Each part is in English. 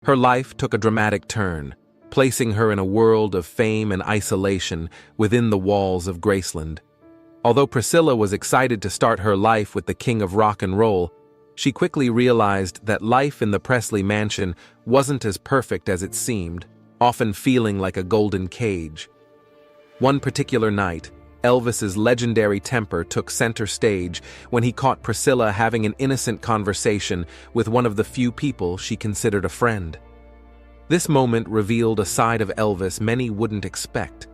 Her life took a dramatic turn, placing her in a world of fame and isolation within the walls of Graceland. Although Priscilla was excited to start her life with the king of rock and roll, she quickly realized that life in the Presley mansion wasn't as perfect as it seemed, often feeling like a golden cage. One particular night, Elvis's legendary temper took center stage when he caught Priscilla having an innocent conversation with one of the few people she considered a friend. This moment revealed a side of Elvis many wouldn't expect,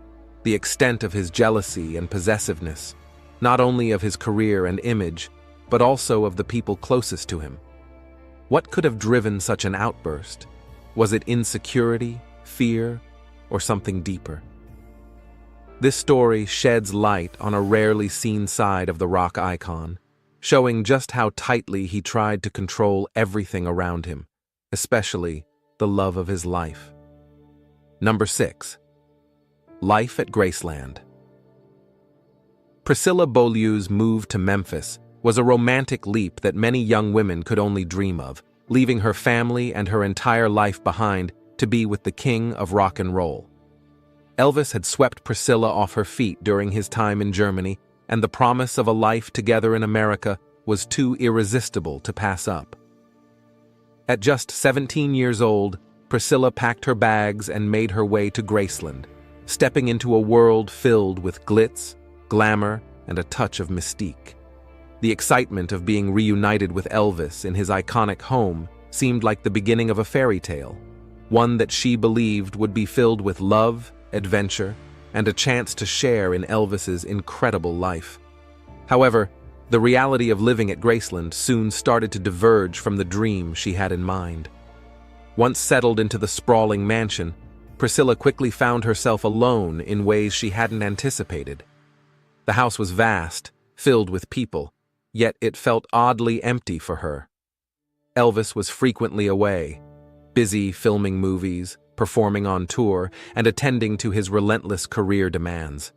the extent of his jealousy and possessiveness, not only of his career and image, but also of the people closest to him. What could have driven such an outburst? Was it insecurity, fear, or something deeper? This story sheds light on a rarely seen side of the rock icon, showing just how tightly he tried to control everything around him, especially the love of his life. Number 6. Life at Graceland. Priscilla Beaulieu's move to Memphis was a romantic leap that many young women could only dream of, leaving her family and her entire life behind to be with the king of rock and roll. Elvis had swept Priscilla off her feet during his time in Germany, and the promise of a life together in America was too irresistible to pass up. At just 17 years old, Priscilla packed her bags and made her way to Graceland, stepping into a world filled with glitz, glamour, and a touch of mystique. The excitement of being reunited with Elvis in his iconic home seemed like the beginning of a fairy tale, one that she believed would be filled with love, adventure, and a chance to share in Elvis's incredible life. However, the reality of living at Graceland soon started to diverge from the dream she had in mind. Once settled into the sprawling mansion, Priscilla quickly found herself alone in ways she hadn't anticipated. The house was vast, filled with people, yet it felt oddly empty for her. Elvis was frequently away, busy filming movies, performing on tour, and attending to his relentless career demands.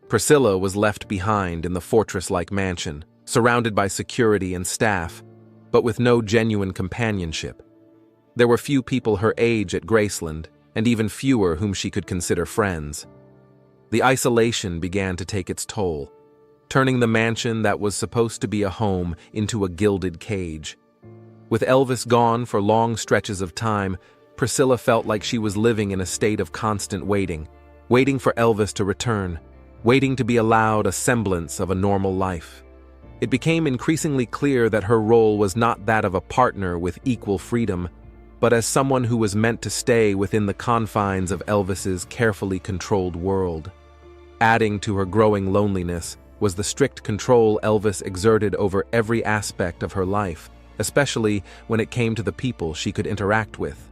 Priscilla was left behind in the fortress-like mansion, surrounded by security and staff, but with no genuine companionship. There were few people her age at Graceland, and even fewer whom she could consider friends. The isolation began to take its toll, turning the mansion that was supposed to be a home into a gilded cage. With Elvis gone for long stretches of time, Priscilla felt like she was living in a state of constant waiting for Elvis to return, waiting to be allowed a semblance of a normal life. It became increasingly clear that her role was not that of a partner with equal freedom, but as someone who was meant to stay within the confines of Elvis's carefully controlled world. Adding to her growing loneliness was the strict control Elvis exerted over every aspect of her life, especially when it came to the people she could interact with.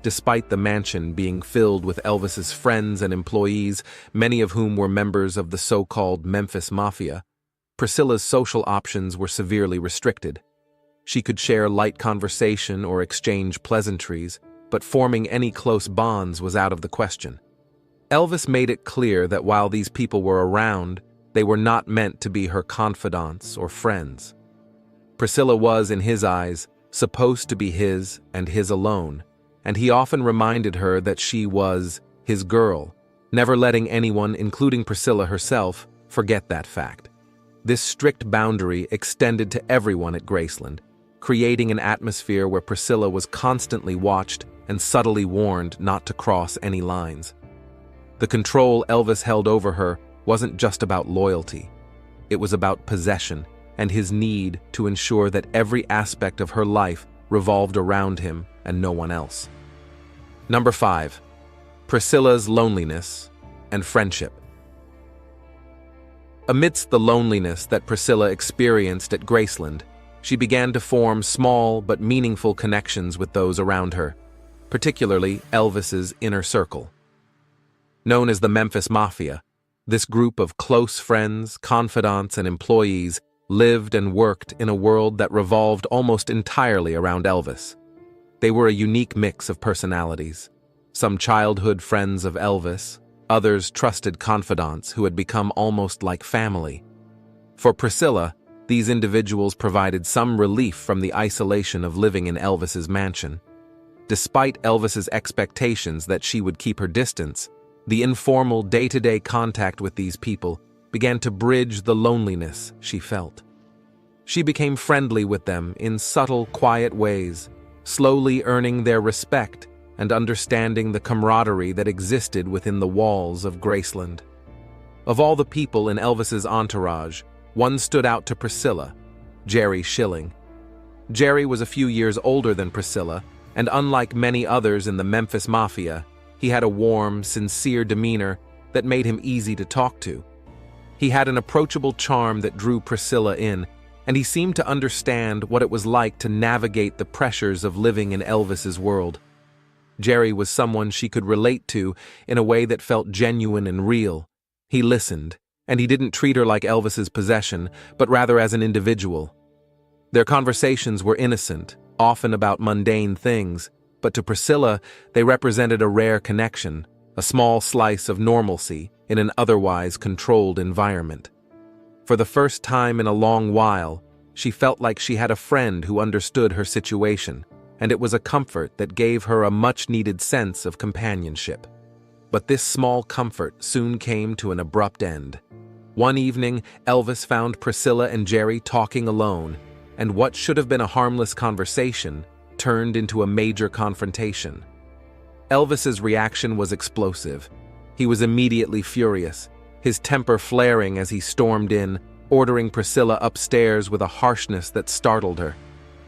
Despite the mansion being filled with Elvis's friends and employees, many of whom were members of the so-called Memphis Mafia, Priscilla's social options were severely restricted. She could share light conversation or exchange pleasantries, but forming any close bonds was out of the question. Elvis made it clear that while these people were around, they were not meant to be her confidants or friends. Priscilla was, in his eyes, supposed to be his and his alone, and he often reminded her that she was his girl, never letting anyone, including Priscilla herself, forget that fact. This strict boundary extended to everyone at Graceland, creating an atmosphere where Priscilla was constantly watched and subtly warned not to cross any lines. The control Elvis held over her wasn't just about loyalty. It was about possession and his need to ensure that every aspect of her life revolved around him and no one else. Number 5. Priscilla's loneliness and friendship. Amidst the loneliness that Priscilla experienced at Graceland, she began to form small but meaningful connections with those around her, particularly Elvis's inner circle. Known as the Memphis Mafia, this group of close friends, confidants, and employees lived and worked in a world that revolved almost entirely around Elvis. They were a unique mix of personalities, some childhood friends of Elvis, others trusted confidants who had become almost like family. For Priscilla, these individuals provided some relief from the isolation of living in Elvis's mansion. Despite Elvis's expectations that she would keep her distance, the informal day-to-day contact with these people began to bridge the loneliness she felt. She became friendly with them in subtle, quiet ways, slowly earning their respect and understanding the camaraderie that existed within the walls of Graceland. Of all the people in Elvis's entourage, one stood out to Priscilla, Jerry Schilling. Jerry was a few years older than Priscilla, and unlike many others in the Memphis Mafia, he had a warm, sincere demeanor that made him easy to talk to. He had an approachable charm that drew Priscilla in, and he seemed to understand what it was like to navigate the pressures of living in Elvis's world. Jerry was someone she could relate to in a way that felt genuine and real. He listened, and he didn't treat her like Elvis's possession, but rather as an individual. Their conversations were innocent, often about mundane things, but to Priscilla, they represented a rare connection, a small slice of normalcy in an otherwise controlled environment. For the first time in a long while, she felt like she had a friend who understood her situation, and it was a comfort that gave her a much-needed sense of companionship. But this small comfort soon came to an abrupt end. One evening, Elvis found Priscilla and Jerry talking alone, and what should have been a harmless conversation turned into a major confrontation. Elvis's reaction was explosive. He was immediately furious, his temper flaring as he stormed in, ordering Priscilla upstairs with a harshness that startled her.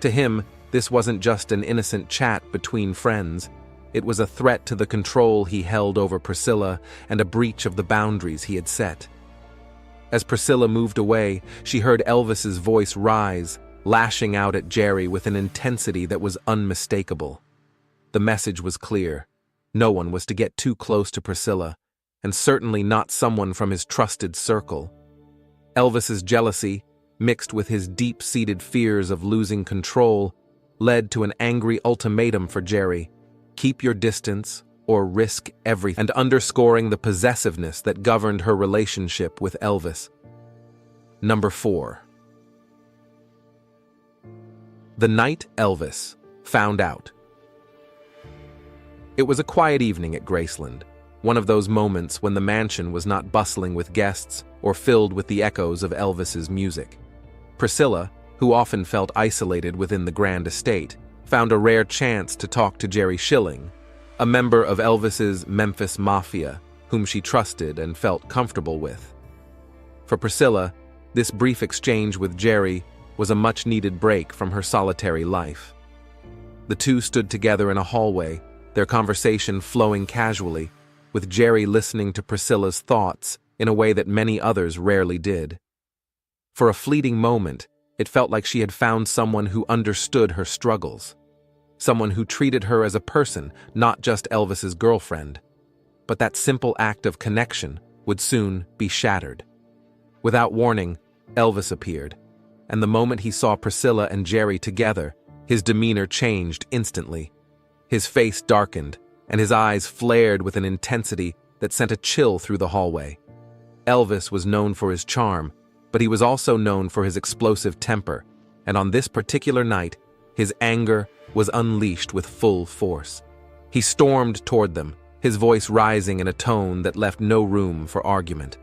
To him, this wasn't just an innocent chat between friends. It was a threat to the control he held over Priscilla and a breach of the boundaries he had set. As Priscilla moved away, she heard Elvis's voice rise, lashing out at Jerry with an intensity that was unmistakable. The message was clear. No one was to get too close to Priscilla, and certainly not someone from his trusted circle. Elvis's jealousy, mixed with his deep-seated fears of losing control, led to an angry ultimatum for Jerry: keep your distance or risk everything, and underscoring the possessiveness that governed her relationship with Elvis. Number 4. The night Elvis found out. It was a quiet evening at Graceland, one of those moments when the mansion was not bustling with guests or filled with the echoes of Elvis's music. Priscilla, who often felt isolated within the grand estate, found a rare chance to talk to Jerry Schilling, a member of Elvis's Memphis Mafia, whom she trusted and felt comfortable with. For Priscilla, this brief exchange with Jerry was a much-needed break from her solitary life. The two stood together in a hallway, their conversation flowing casually, with Jerry listening to Priscilla's thoughts in a way that many others rarely did. For a fleeting moment, it felt like she had found someone who understood her struggles, someone who treated her as a person, not just Elvis's girlfriend. But that simple act of connection would soon be shattered. Without warning, Elvis appeared, and the moment he saw Priscilla and Jerry together, his demeanor changed instantly. His face darkened, and his eyes flared with an intensity that sent a chill through the hallway. Elvis was known for his charm, but he was also known for his explosive temper, and on this particular night, his anger was unleashed with full force. He stormed toward them, his voice rising in a tone that left no room for argument.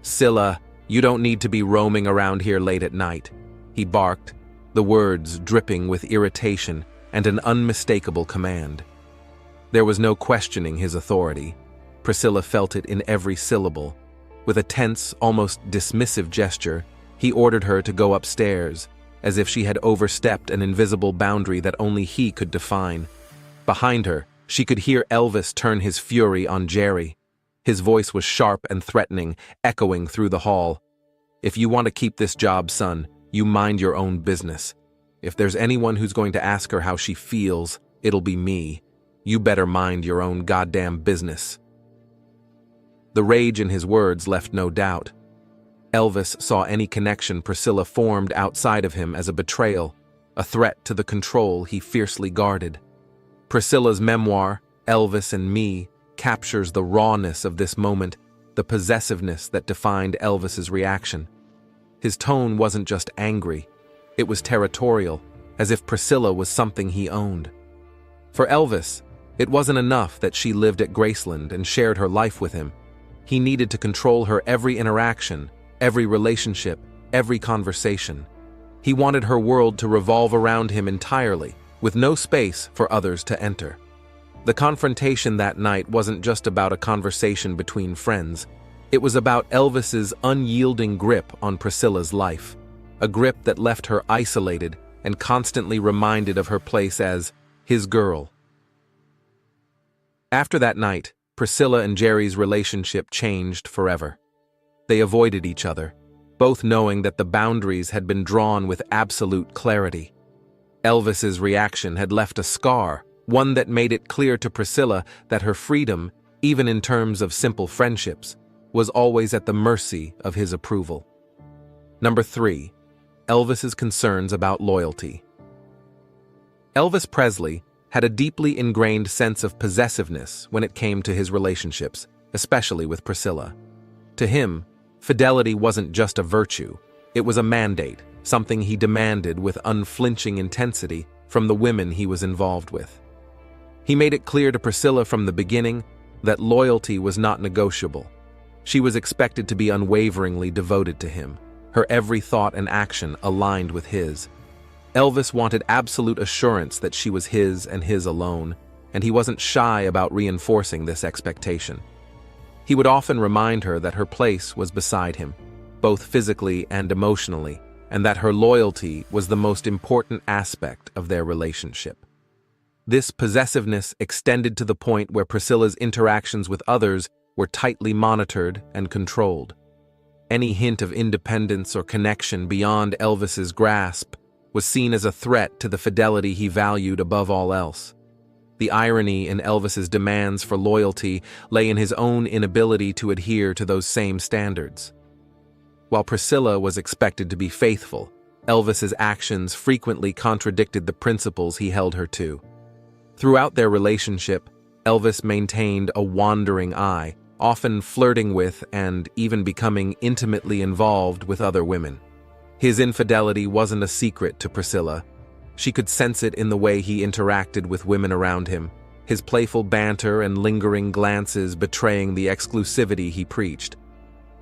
"Scylla, you don't need to be roaming around here late at night," he barked, the words dripping with irritation and an unmistakable command. There was no questioning his authority. Priscilla felt it in every syllable. With a tense, almost dismissive gesture, he ordered her to go upstairs, as if she had overstepped an invisible boundary that only he could define. Behind her, she could hear Elvis turn his fury on Jerry. His voice was sharp and threatening, echoing through the hall. "If you want to keep this job, son, you mind your own business. If there's anyone who's going to ask her how she feels, it'll be me. You better mind your own goddamn business." The rage in his words left no doubt. Elvis saw any connection Priscilla formed outside of him as a betrayal, a threat to the control he fiercely guarded. Priscilla's memoir, Elvis and Me, captures the rawness of this moment, the possessiveness that defined Elvis's reaction. His tone wasn't just angry, it was territorial, as if Priscilla was something he owned. For Elvis, it wasn't enough that she lived at Graceland and shared her life with him. He needed to control her every interaction, every relationship, every conversation. He wanted her world to revolve around him entirely, with no space for others to enter. The confrontation that night wasn't just about a conversation between friends. It was about Elvis's unyielding grip on Priscilla's life, a grip that left her isolated and constantly reminded of her place as his girl. After that night, Priscilla and Jerry's relationship changed forever. They avoided each other, both knowing that the boundaries had been drawn with absolute clarity. Elvis's reaction had left a scar, one that made it clear to Priscilla that her freedom, even in terms of simple friendships, was always at the mercy of his approval. Number 3. Elvis's concerns about loyalty. Elvis Presley had a deeply ingrained sense of possessiveness when it came to his relationships, especially with Priscilla. To him, fidelity wasn't just a virtue, it was a mandate, something he demanded with unflinching intensity from the women he was involved with. He made it clear to Priscilla from the beginning that loyalty was not negotiable. She was expected to be unwaveringly devoted to him, her every thought and action aligned with his. Elvis wanted absolute assurance that she was his and his alone, and he wasn't shy about reinforcing this expectation. He would often remind her that her place was beside him, both physically and emotionally, and that her loyalty was the most important aspect of their relationship. This possessiveness extended to the point where Priscilla's interactions with others were tightly monitored and controlled. Any hint of independence or connection beyond Elvis's grasp was seen as a threat to the fidelity he valued above all else. The irony in Elvis's demands for loyalty lay in his own inability to adhere to those same standards. While Priscilla was expected to be faithful, Elvis's actions frequently contradicted the principles he held her to. Throughout their relationship, Elvis maintained a wandering eye, often flirting with and even becoming intimately involved with other women. His infidelity wasn't a secret to Priscilla. She could sense it in the way he interacted with women around him, his playful banter and lingering glances betraying the exclusivity he preached.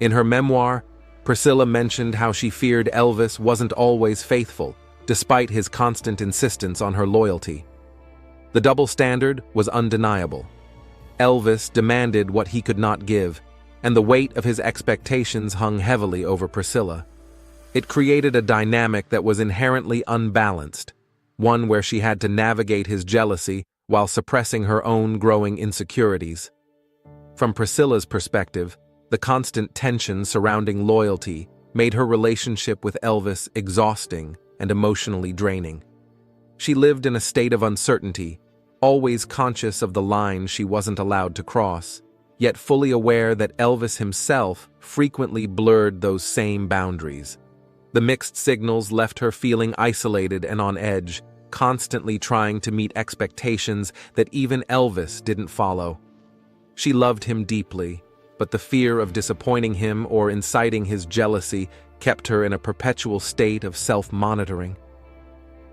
In her memoir, Priscilla mentioned how she feared Elvis wasn't always faithful, despite his constant insistence on her loyalty. The double standard was undeniable. Elvis demanded what he could not give, and the weight of his expectations hung heavily over Priscilla. It created a dynamic that was inherently unbalanced, one where she had to navigate his jealousy while suppressing her own growing insecurities. From Priscilla's perspective, the constant tension surrounding loyalty made her relationship with Elvis exhausting and emotionally draining. She lived in a state of uncertainty, always conscious of the line she wasn't allowed to cross, yet fully aware that Elvis himself frequently blurred those same boundaries. The mixed signals left her feeling isolated and on edge, constantly trying to meet expectations that even Elvis didn't follow. She loved him deeply, but the fear of disappointing him or inciting his jealousy kept her in a perpetual state of self-monitoring.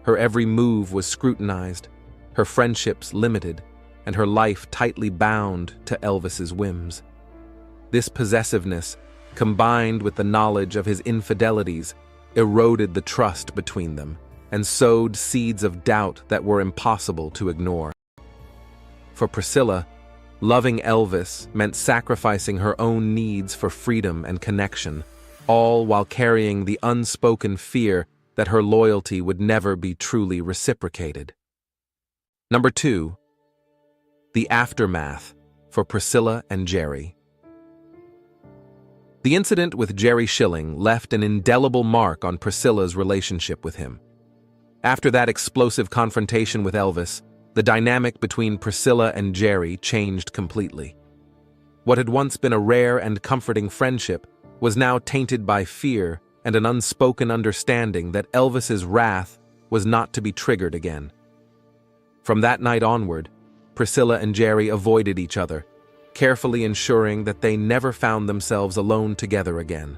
Her every move was scrutinized, her friendships limited, and her life tightly bound to Elvis's whims. This possessiveness, combined with the knowledge of his infidelities, eroded the trust between them and sowed seeds of doubt that were impossible to ignore. For Priscilla, loving Elvis meant sacrificing her own needs for freedom and connection, all while carrying the unspoken fear that her loyalty would never be truly reciprocated. Number 2. The aftermath for Priscilla and Jerry. The incident with Jerry Schilling left an indelible mark on Priscilla's relationship with him. After that explosive confrontation with Elvis, the dynamic between Priscilla and Jerry changed completely. What had once been a rare and comforting friendship was now tainted by fear and an unspoken understanding that Elvis's wrath was not to be triggered again. From that night onward, Priscilla and Jerry avoided each other, carefully ensuring that they never found themselves alone together again.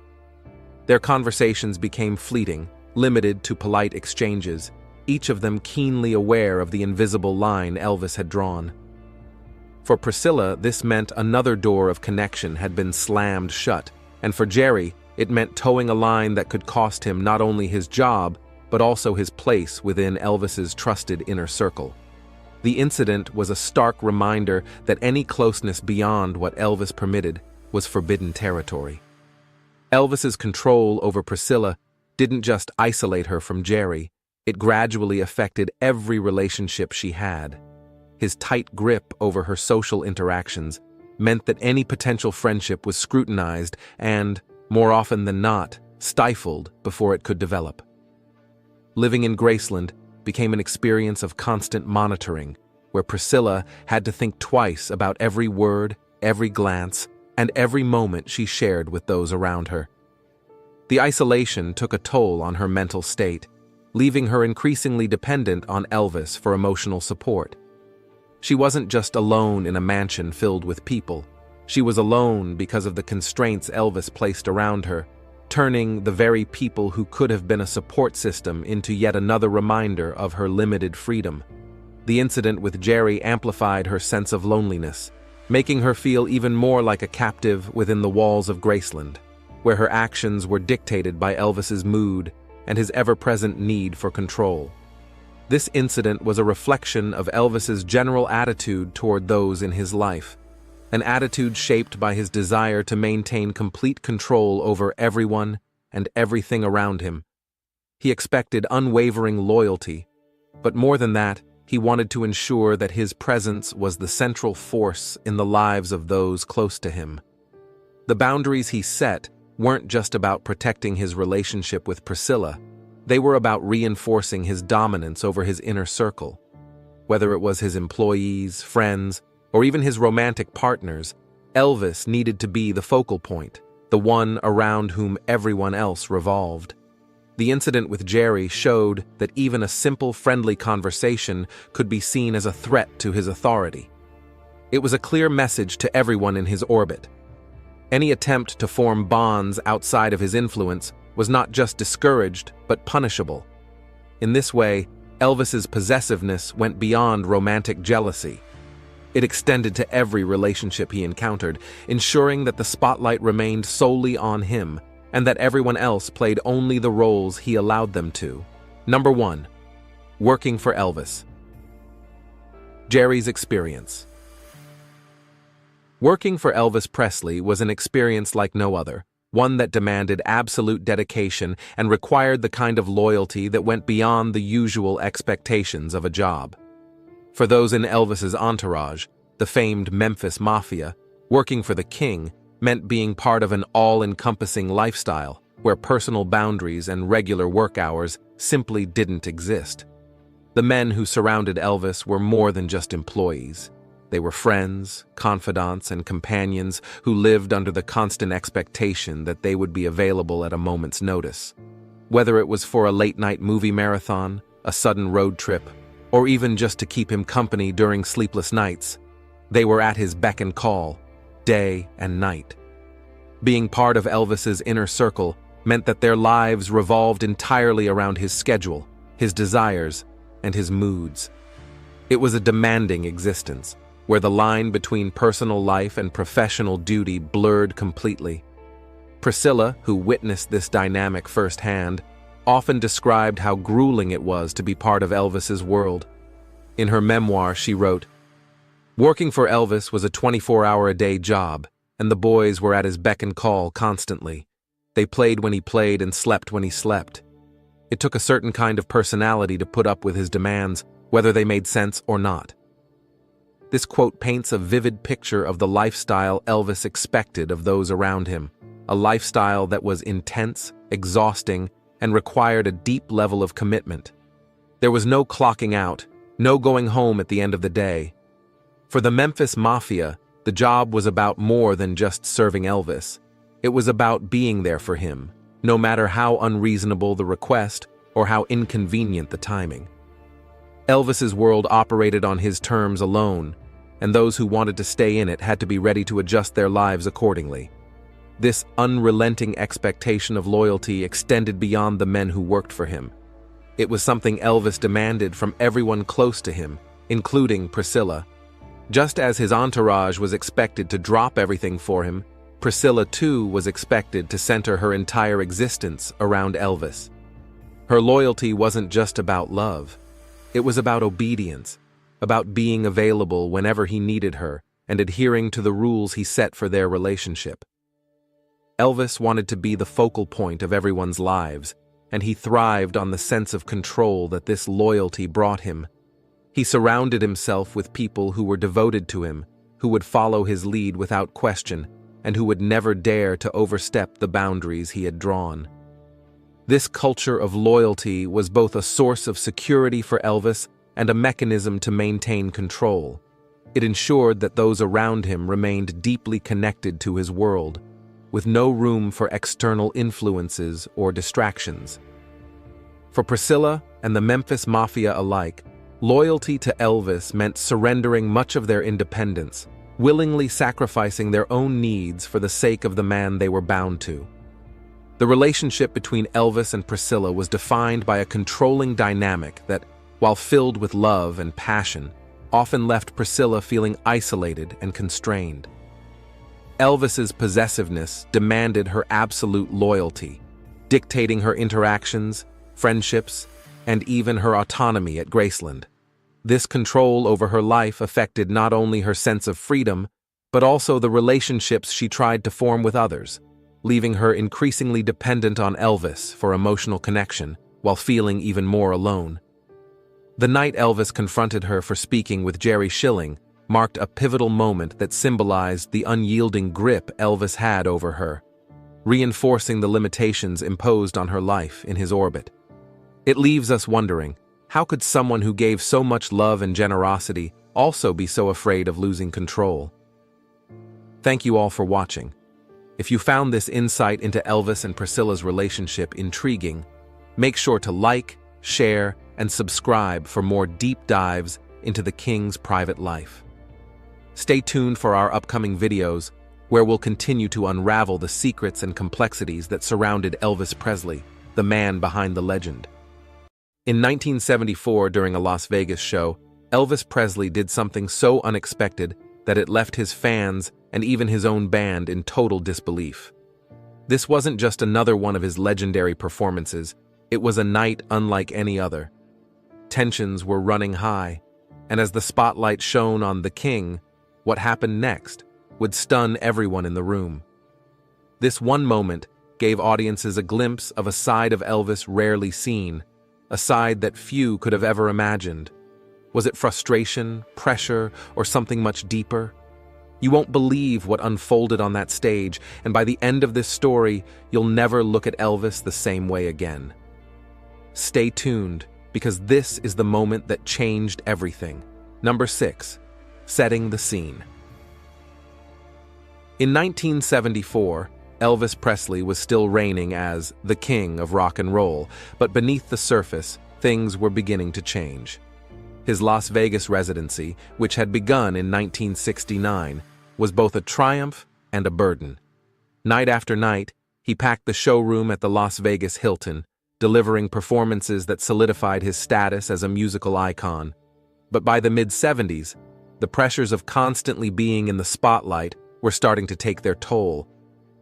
Their conversations became fleeting, limited to polite exchanges, each of them keenly aware of the invisible line Elvis had drawn. For Priscilla, this meant another door of connection had been slammed shut, and for Jerry, it meant towing a line that could cost him not only his job, but also his place within Elvis's trusted inner circle. The incident was a stark reminder that any closeness beyond what Elvis permitted was forbidden territory. Elvis's control over Priscilla didn't just isolate her from Jerry, it gradually affected every relationship she had. His tight grip over her social interactions meant that any potential friendship was scrutinized and, more often than not, stifled before it could develop. Living in Graceland became an experience of constant monitoring, where Priscilla had to think twice about every word, every glance, and every moment she shared with those around her. The isolation took a toll on her mental state, leaving her increasingly dependent on Elvis for emotional support. She wasn't just alone in a mansion filled with people. She was alone because of the constraints Elvis placed around her, turning the very people who could have been a support system into yet another reminder of her limited freedom. The incident with Jerry amplified her sense of loneliness, making her feel even more like a captive within the walls of Graceland, where her actions were dictated by Elvis's mood and his ever-present need for control. This incident was a reflection of Elvis's general attitude toward those in his life, an attitude shaped by his desire to maintain complete control over everyone and everything around him. He expected unwavering loyalty, but more than that, he wanted to ensure that his presence was the central force in the lives of those close to him. The boundaries he set weren't just about protecting his relationship with Priscilla, they were about reinforcing his dominance over his inner circle. Whether it was his employees, friends, or even his romantic partners, Elvis needed to be the focal point, the one around whom everyone else revolved. The incident with Jerry showed that even a simple friendly conversation could be seen as a threat to his authority. It was a clear message to everyone in his orbit. Any attempt to form bonds outside of his influence was not just discouraged, but punishable. In this way, Elvis's possessiveness went beyond romantic jealousy. It extended to every relationship he encountered, ensuring that the spotlight remained solely on him and that everyone else played only the roles he allowed them to. Number 1. Working for Elvis. Jerry's experience. Working for Elvis Presley was an experience like no other, one that demanded absolute dedication and required the kind of loyalty that went beyond the usual expectations of a job. For those in Elvis's entourage, the famed Memphis Mafia, working for the king meant being part of an all-encompassing lifestyle where personal boundaries and regular work hours simply didn't exist. The men who surrounded Elvis were more than just employees. They were friends, confidants, and companions who lived under the constant expectation that they would be available at a moment's notice. Whether it was for a late-night movie marathon, a sudden road trip, or even just to keep him company during sleepless nights, they were at his beck and call, day and night. Being part of Elvis's inner circle meant that their lives revolved entirely around his schedule, his desires, and his moods. It was a demanding existence, where the line between personal life and professional duty blurred completely. Priscilla, who witnessed this dynamic firsthand, often described how grueling it was to be part of Elvis's world. In her memoir, she wrote, "Working for Elvis was a 24-hour-a-day job, and the boys were at his beck and call constantly. They played when he played and slept when he slept. It took a certain kind of personality to put up with his demands, whether they made sense or not." This quote paints a vivid picture of the lifestyle Elvis expected of those around him, a lifestyle that was intense, exhausting, and required a deep level of commitment. There was no clocking out, no going home at the end of the day. For the Memphis Mafia, the job was about more than just serving Elvis. It was about being there for him, no matter how unreasonable the request or how inconvenient the timing. Elvis's world operated on his terms alone, and those who wanted to stay in it had to be ready to adjust their lives accordingly. This unrelenting expectation of loyalty extended beyond the men who worked for him. It was something Elvis demanded from everyone close to him, including Priscilla. Just as his entourage was expected to drop everything for him, Priscilla too was expected to center her entire existence around Elvis. Her loyalty wasn't just about love. It was about obedience, about being available whenever he needed her and adhering to the rules he set for their relationship. Elvis wanted to be the focal point of everyone's lives, and he thrived on the sense of control that this loyalty brought him. He surrounded himself with people who were devoted to him, who would follow his lead without question, and who would never dare to overstep the boundaries he had drawn. This culture of loyalty was both a source of security for Elvis and a mechanism to maintain control. It ensured that those around him remained deeply connected to his world, with no room for external influences or distractions. For Priscilla and the Memphis Mafia alike, loyalty to Elvis meant surrendering much of their independence, willingly sacrificing their own needs for the sake of the man they were bound to. The relationship between Elvis and Priscilla was defined by a controlling dynamic that, while filled with love and passion, often left Priscilla feeling isolated and constrained. Elvis's possessiveness demanded her absolute loyalty, dictating her interactions, friendships, and even her autonomy at Graceland. This control over her life affected not only her sense of freedom, but also the relationships she tried to form with others, leaving her increasingly dependent on Elvis for emotional connection while feeling even more alone. The night Elvis confronted her for speaking with Jerry Schilling marked a pivotal moment that symbolized the unyielding grip Elvis had over her, reinforcing the limitations imposed on her life in his orbit. It leaves us wondering, how could someone who gave so much love and generosity also be so afraid of losing control? Thank you all for watching. If you found this insight into Elvis and Priscilla's relationship intriguing, make sure to like, share, and subscribe for more deep dives into the King's private life. Stay tuned for our upcoming videos, where we'll continue to unravel the secrets and complexities that surrounded Elvis Presley, the man behind the legend. In 1974, during a Las Vegas show, Elvis Presley did something so unexpected that it left his fans and even his own band in total disbelief. This wasn't just another one of his legendary performances, it was a night unlike any other. Tensions were running high, and as the spotlight shone on the King, what happened next would stun everyone in the room. This one moment gave audiences a glimpse of a side of Elvis rarely seen, a side that few could have ever imagined. Was it frustration, pressure, or something much deeper? You won't believe what unfolded on that stage, and by the end of this story, you'll never look at Elvis the same way again. Stay tuned, because this is the moment that changed everything. Number 6. Setting the scene. In 1974, Elvis Presley was still reigning as the king of rock and roll, but beneath the surface, things were beginning to change. His Las Vegas residency, which had begun in 1969, was both a triumph and a burden. Night after night, he packed the showroom at the Las Vegas Hilton, delivering performances that solidified his status as a musical icon. But by the mid-70s, the pressures of constantly being in the spotlight were starting to take their toll.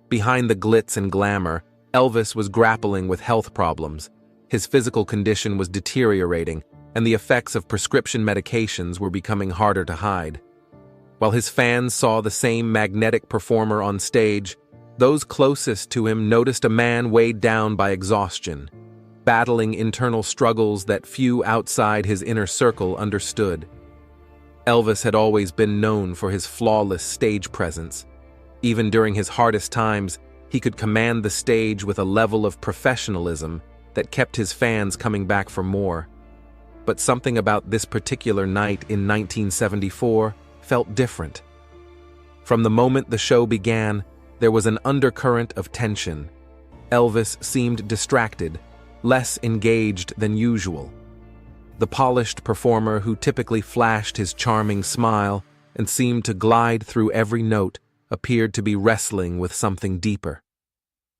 Behind the glitz and glamour, Elvis was grappling with health problems. His physical condition was deteriorating, and the effects of prescription medications were becoming harder to hide. While his fans saw the same magnetic performer on stage, those closest to him noticed a man weighed down by exhaustion, battling internal struggles that few outside his inner circle understood. Elvis had always been known for his flawless stage presence. Even during his hardest times, he could command the stage with a level of professionalism that kept his fans coming back for more. But something about this particular night in 1974 felt different. From the moment the show began, there was an undercurrent of tension. Elvis seemed distracted, less engaged than usual. The polished performer who typically flashed his charming smile and seemed to glide through every note appeared to be wrestling with something deeper.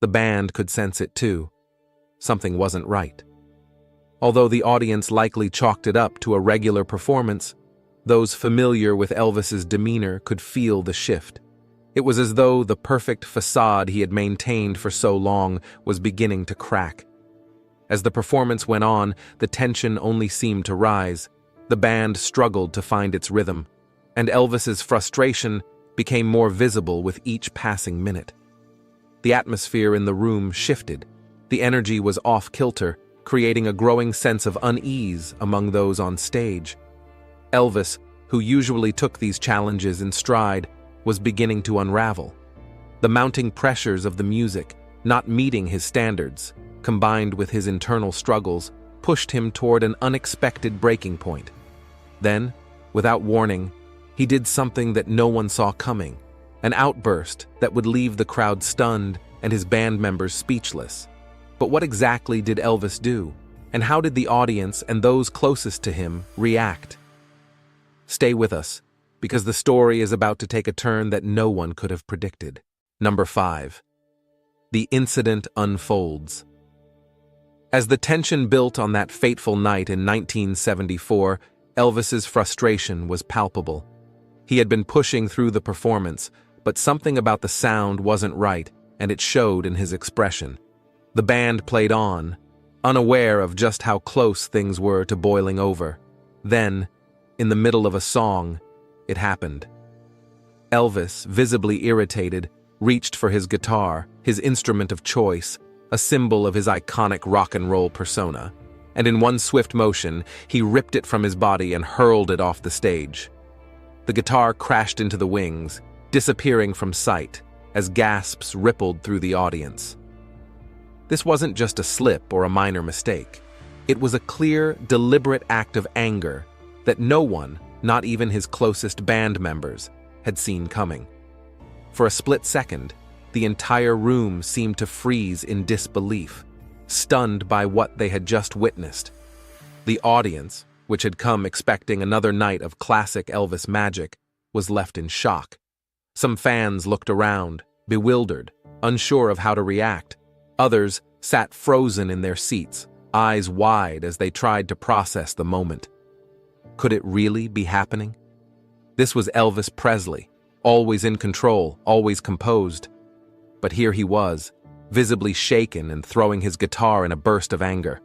The band could sense it too. Something wasn't right. Although the audience likely chalked it up to a regular performance, those familiar with Elvis's demeanor could feel the shift. It was as though the perfect facade he had maintained for so long was beginning to crack. As the performance went on, the tension only seemed to rise. The band struggled to find its rhythm, and Elvis's frustration became more visible with each passing minute. The atmosphere in the room shifted. The energy was off-kilter, creating a growing sense of unease among those on stage. Elvis, who usually took these challenges in stride, was beginning to unravel. The mounting pressures of the music, not meeting his standards, combined with his internal struggles, pushed him toward an unexpected breaking point. Then, without warning, he did something that no one saw coming, an outburst that would leave the crowd stunned and his band members speechless. But what exactly did Elvis do, and how did the audience and those closest to him react? Stay with us, because the story is about to take a turn that no one could have predicted. Number 5. The incident unfolds. As the tension built on that fateful night in 1974, Elvis's frustration was palpable. He had been pushing through the performance, but something about the sound wasn't right, and it showed in his expression. The band played on, unaware of just how close things were to boiling over. Then, in the middle of a song, it happened. Elvis, visibly irritated, reached for his guitar, his instrument of choice, a symbol of his iconic rock and roll persona, and in one swift motion, he ripped it from his body and hurled it off the stage. The guitar crashed into the wings, disappearing from sight, as gasps rippled through the audience. This wasn't just a slip or a minor mistake. It was a clear, deliberate act of anger that no one, not even his closest band members, had seen coming. For a split second, the entire room seemed to freeze in disbelief, stunned by what they had just witnessed. The audience, which had come expecting another night of classic Elvis magic, was left in shock. Some fans looked around, bewildered, unsure of how to react. Others sat frozen in their seats, eyes wide as they tried to process the moment. Could it really be happening? This was Elvis Presley, always in control, always composed. But here he was, visibly shaken and throwing his guitar in a burst of anger.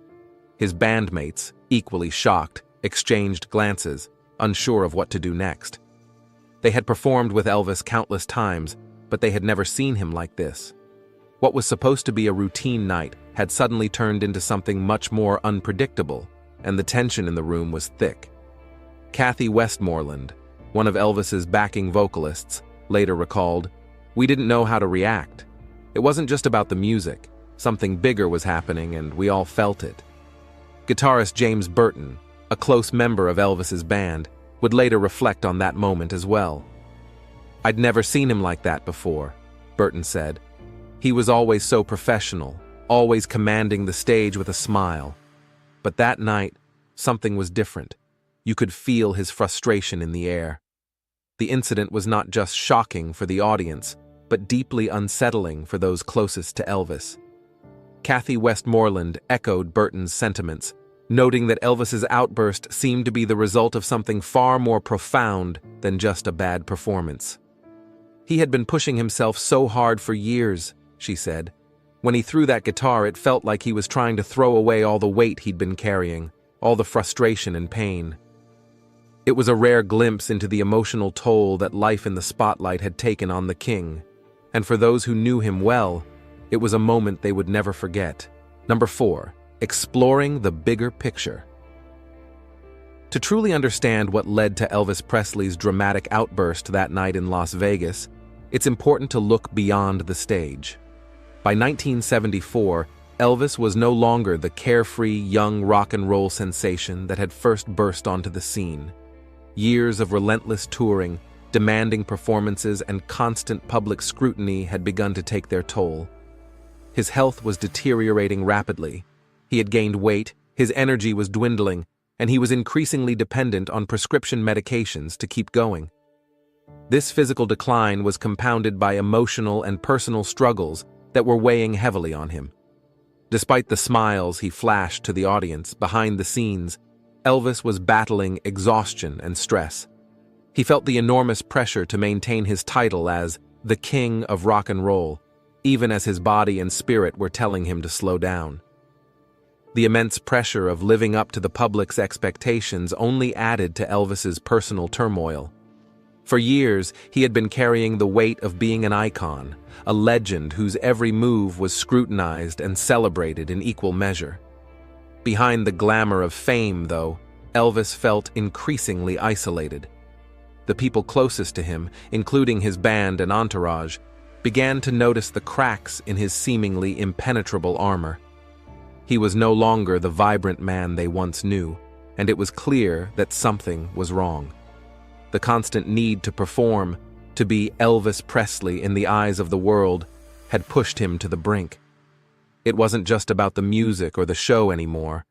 His bandmates, equally shocked, exchanged glances, unsure of what to do next. They had performed with Elvis countless times, but they had never seen him like this. What was supposed to be a routine night had suddenly turned into something much more unpredictable, and the tension in the room was thick. Kathy Westmoreland, one of Elvis's backing vocalists, later recalled, "We didn't know how to react. It wasn't just about the music. Something bigger was happening, and we all felt it." Guitarist James Burton, a close member of Elvis's band, would later reflect on that moment as well. "I'd never seen him like that before," Burton said. "He was always so professional, always commanding the stage with a smile. But that night, something was different. You could feel his frustration in the air." The incident was not just shocking for the audience, but deeply unsettling for those closest to Elvis. Kathy Westmoreland echoed Burton's sentiments, noting that Elvis's outburst seemed to be the result of something far more profound than just a bad performance. "He had been pushing himself so hard for years," she said. "When he threw that guitar, it felt like he was trying to throw away all the weight he'd been carrying, all the frustration and pain." It was a rare glimpse into the emotional toll that life in the spotlight had taken on the king, and for those who knew him well, it was a moment they would never forget. Number 4. Exploring the bigger picture. To truly understand what led to Elvis Presley's dramatic outburst that night in Las Vegas, it's important to look beyond the stage. By 1974, Elvis was no longer the carefree young rock and roll sensation that had first burst onto the scene. Years of relentless touring, demanding performances, and constant public scrutiny had begun to take their toll. His health was deteriorating rapidly. He had gained weight, his energy was dwindling, and he was increasingly dependent on prescription medications to keep going. This physical decline was compounded by emotional and personal struggles that were weighing heavily on him. Despite the smiles he flashed to the audience, behind the scenes, Elvis was battling exhaustion and stress. He felt the enormous pressure to maintain his title as the King of Rock and Roll, even as his body and spirit were telling him to slow down. The immense pressure of living up to the public's expectations only added to Elvis's personal turmoil. For years, he had been carrying the weight of being an icon, a legend whose every move was scrutinized and celebrated in equal measure. Behind the glamour of fame, though, Elvis felt increasingly isolated. The people closest to him, including his band and entourage, began to notice the cracks in his seemingly impenetrable armor. He was no longer the vibrant man they once knew, and it was clear that something was wrong. The constant need to perform, to be Elvis Presley in the eyes of the world, had pushed him to the brink. It wasn't just about the music or the show anymore.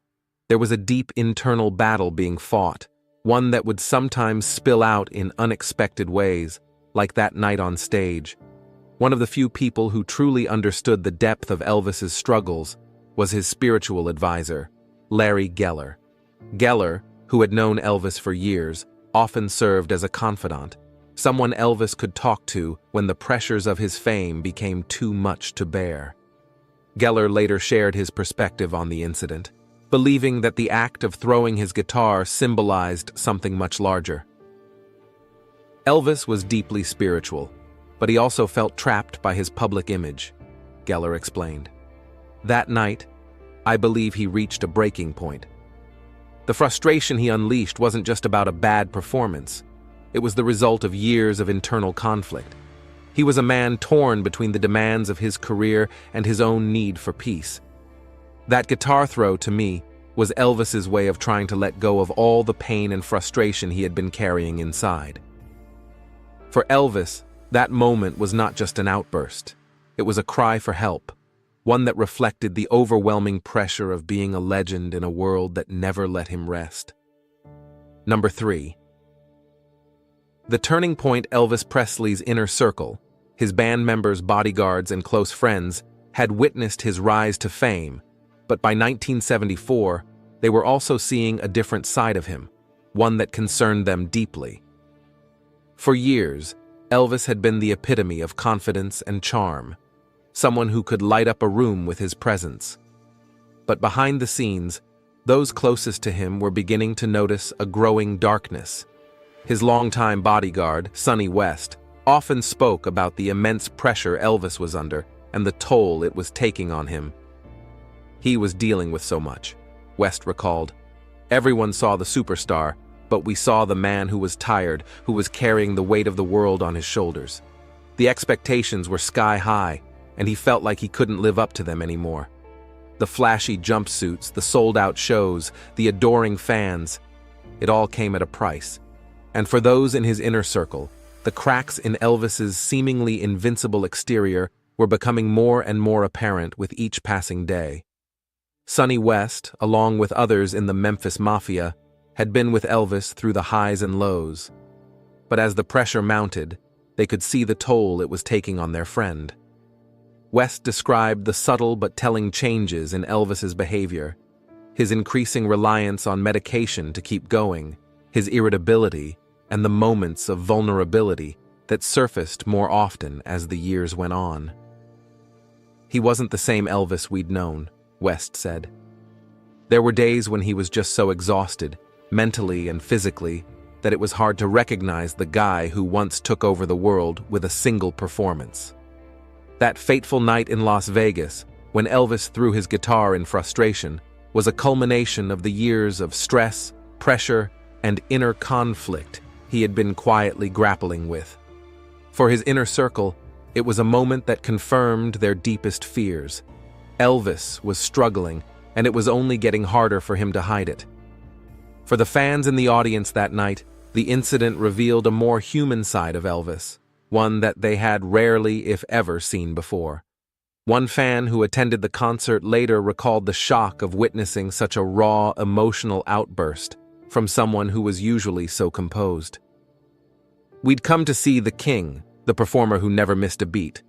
There was a deep internal battle being fought, one that would sometimes spill out in unexpected ways, like that night on stage. One of the few people who truly understood the depth of Elvis's struggles was his spiritual advisor, Larry Geller. Geller, who had known Elvis for years, often served as a confidant, someone Elvis could talk to when the pressures of his fame became too much to bear. Geller later shared his perspective on the incident, believing that the act of throwing his guitar symbolized something much larger. Elvis was deeply spiritual, but he also felt trapped by his public image, Geller explained. That night, I believe he reached a breaking point. The frustration he unleashed wasn't just about a bad performance. It was the result of years of internal conflict. He was a man torn between the demands of his career and his own need for peace. That guitar throw, to me, was Elvis's way of trying to let go of all the pain and frustration he had been carrying inside. For Elvis, that moment was not just an outburst. It was a cry for help, one that reflected the overwhelming pressure of being a legend in a world that never let him rest. Number 3. The turning point Elvis Presley's inner circle, his band members, bodyguards, and close friends, had witnessed his rise to fame, but by 1974, they were also seeing a different side of him, one that concerned them deeply. For years, Elvis had been the epitome of confidence and charm, someone who could light up a room with his presence. But behind the scenes, those closest to him were beginning to notice a growing darkness. His longtime bodyguard, Sonny West, often spoke about the immense pressure Elvis was under and the toll it was taking on him. He was dealing with so much, West recalled. Everyone saw the superstar, but we saw the man who was tired, who was carrying the weight of the world on his shoulders. The expectations were sky high, and he felt like he couldn't live up to them anymore. The flashy jumpsuits, the sold-out shows, the adoring fans, it all came at a price. And for those in his inner circle, the cracks in Elvis's seemingly invincible exterior were becoming more and more apparent with each passing day. Sonny West, along with others in the Memphis Mafia, had been with Elvis through the highs and lows. But as the pressure mounted, they could see the toll it was taking on their friend. West described the subtle but telling changes in Elvis's behavior, his increasing reliance on medication to keep going, his irritability, and the moments of vulnerability that surfaced more often as the years went on. He wasn't the same Elvis we'd known, West said. There were days when he was just so exhausted, mentally and physically, that it was hard to recognize the guy who once took over the world with a single performance. That fateful night in Las Vegas, when Elvis threw his guitar in frustration, was a culmination of the years of stress, pressure, and inner conflict he had been quietly grappling with. For his inner circle, it was a moment that confirmed their deepest fears. Elvis was struggling, and it was only getting harder for him to hide it. For the fans in the audience that night, the incident revealed a more human side of Elvis, one that they had rarely, if ever, seen before. One fan who attended the concert later recalled the shock of witnessing such a raw, emotional outburst from someone who was usually so composed. We'd come to see the king, the performer who never missed a beat,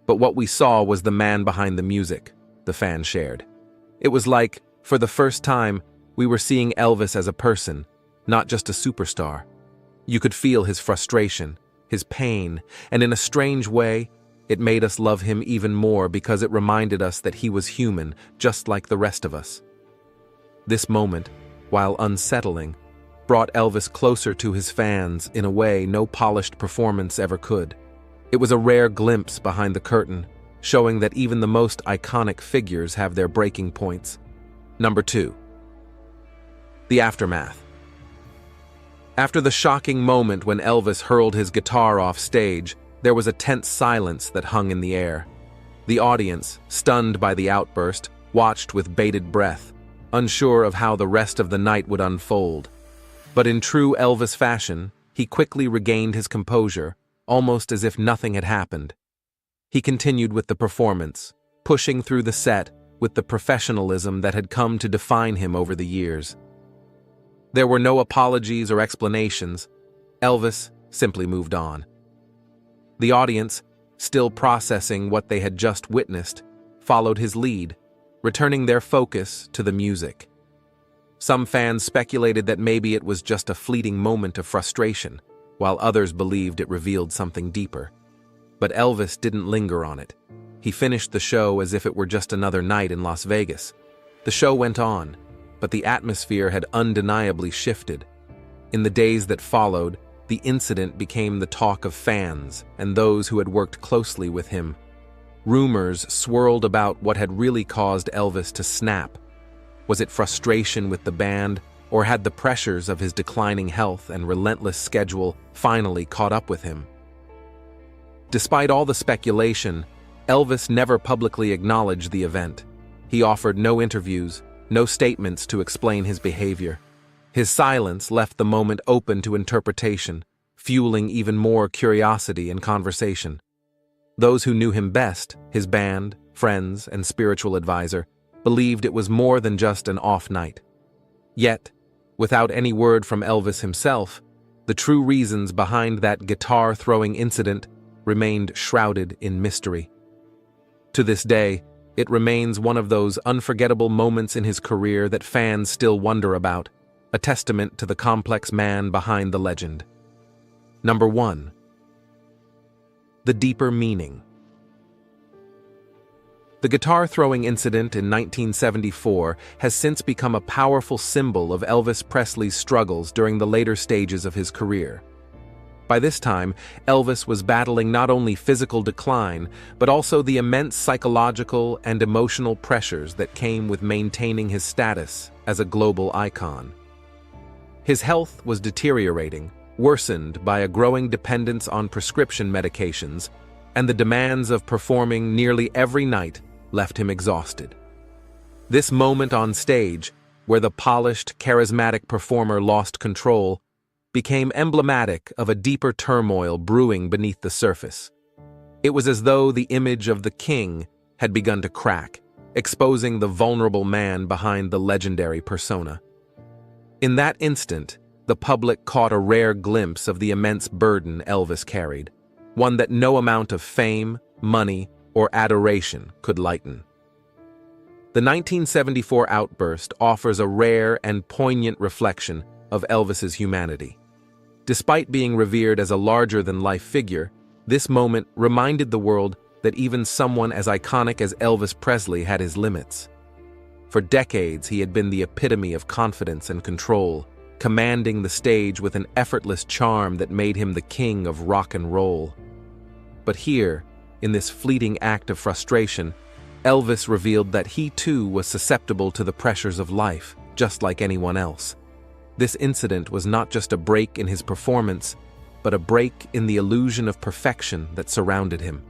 but what we saw was the man behind the music, the fan shared. It was like, for the first time, we were seeing Elvis as a person, not just a superstar. You could feel his frustration, his pain, and in a strange way, it made us love him even more because it reminded us that he was human, just like the rest of us. This moment, while unsettling, brought Elvis closer to his fans in a way no polished performance ever could. It was a rare glimpse behind the curtain, showing that even the most iconic figures have their breaking points. Number 2. The aftermath. After the shocking moment when Elvis hurled his guitar off stage, there was a tense silence that hung in the air. The audience, stunned by the outburst, watched with bated breath, unsure of how the rest of the night would unfold. But in true Elvis fashion, he quickly regained his composure, almost as if nothing had happened. He continued with the performance, pushing through the set with the professionalism that had come to define him over the years. There were no apologies or explanations. Elvis simply moved on. The audience, still processing what they had just witnessed, followed his lead, returning their focus to the music. Some fans speculated that maybe it was just a fleeting moment of frustration, while others believed it revealed something deeper. But Elvis didn't linger on it. He finished the show as if it were just another night in Las Vegas. The show went on, but the atmosphere had undeniably shifted. In the days that followed, the incident became the talk of fans and those who had worked closely with him. Rumors swirled about what had really caused Elvis to snap. Was it frustration with the band, or had the pressures of his declining health and relentless schedule finally caught up with him? Despite all the speculation, Elvis never publicly acknowledged the event. He offered no interviews, no statements to explain his behavior. His silence left the moment open to interpretation, fueling even more curiosity and conversation. Those who knew him best, his band, friends, and spiritual advisor, believed it was more than just an off night. Yet, without any word from Elvis himself, the true reasons behind that guitar-throwing incident remained shrouded in mystery. To this day, it remains one of those unforgettable moments in his career that fans still wonder about, a testament to the complex man behind the legend. Number 1. The deeper meaning. The guitar-throwing incident in 1974 has since become a powerful symbol of Elvis Presley's struggles during the later stages of his career. By this time, Elvis was battling not only physical decline, but also the immense psychological and emotional pressures that came with maintaining his status as a global icon. His health was deteriorating, worsened by a growing dependence on prescription medications, and the demands of performing nearly every night left him exhausted. This moment on stage, where the polished, charismatic performer lost control, became emblematic of a deeper turmoil brewing beneath the surface. It was as though the image of the king had begun to crack, exposing the vulnerable man behind the legendary persona. In that instant, the public caught a rare glimpse of the immense burden Elvis carried, one that no amount of fame, money, or adoration could lighten. The 1974 outburst offers a rare and poignant reflection of Elvis's humanity. Despite being revered as a larger-than-life figure, this moment reminded the world that even someone as iconic as Elvis Presley had his limits. For decades, he had been the epitome of confidence and control, commanding the stage with an effortless charm that made him the king of rock and roll. But here, in this fleeting act of frustration, Elvis revealed that he too was susceptible to the pressures of life, just like anyone else. This incident was not just a break in his performance, but a break in the illusion of perfection that surrounded him.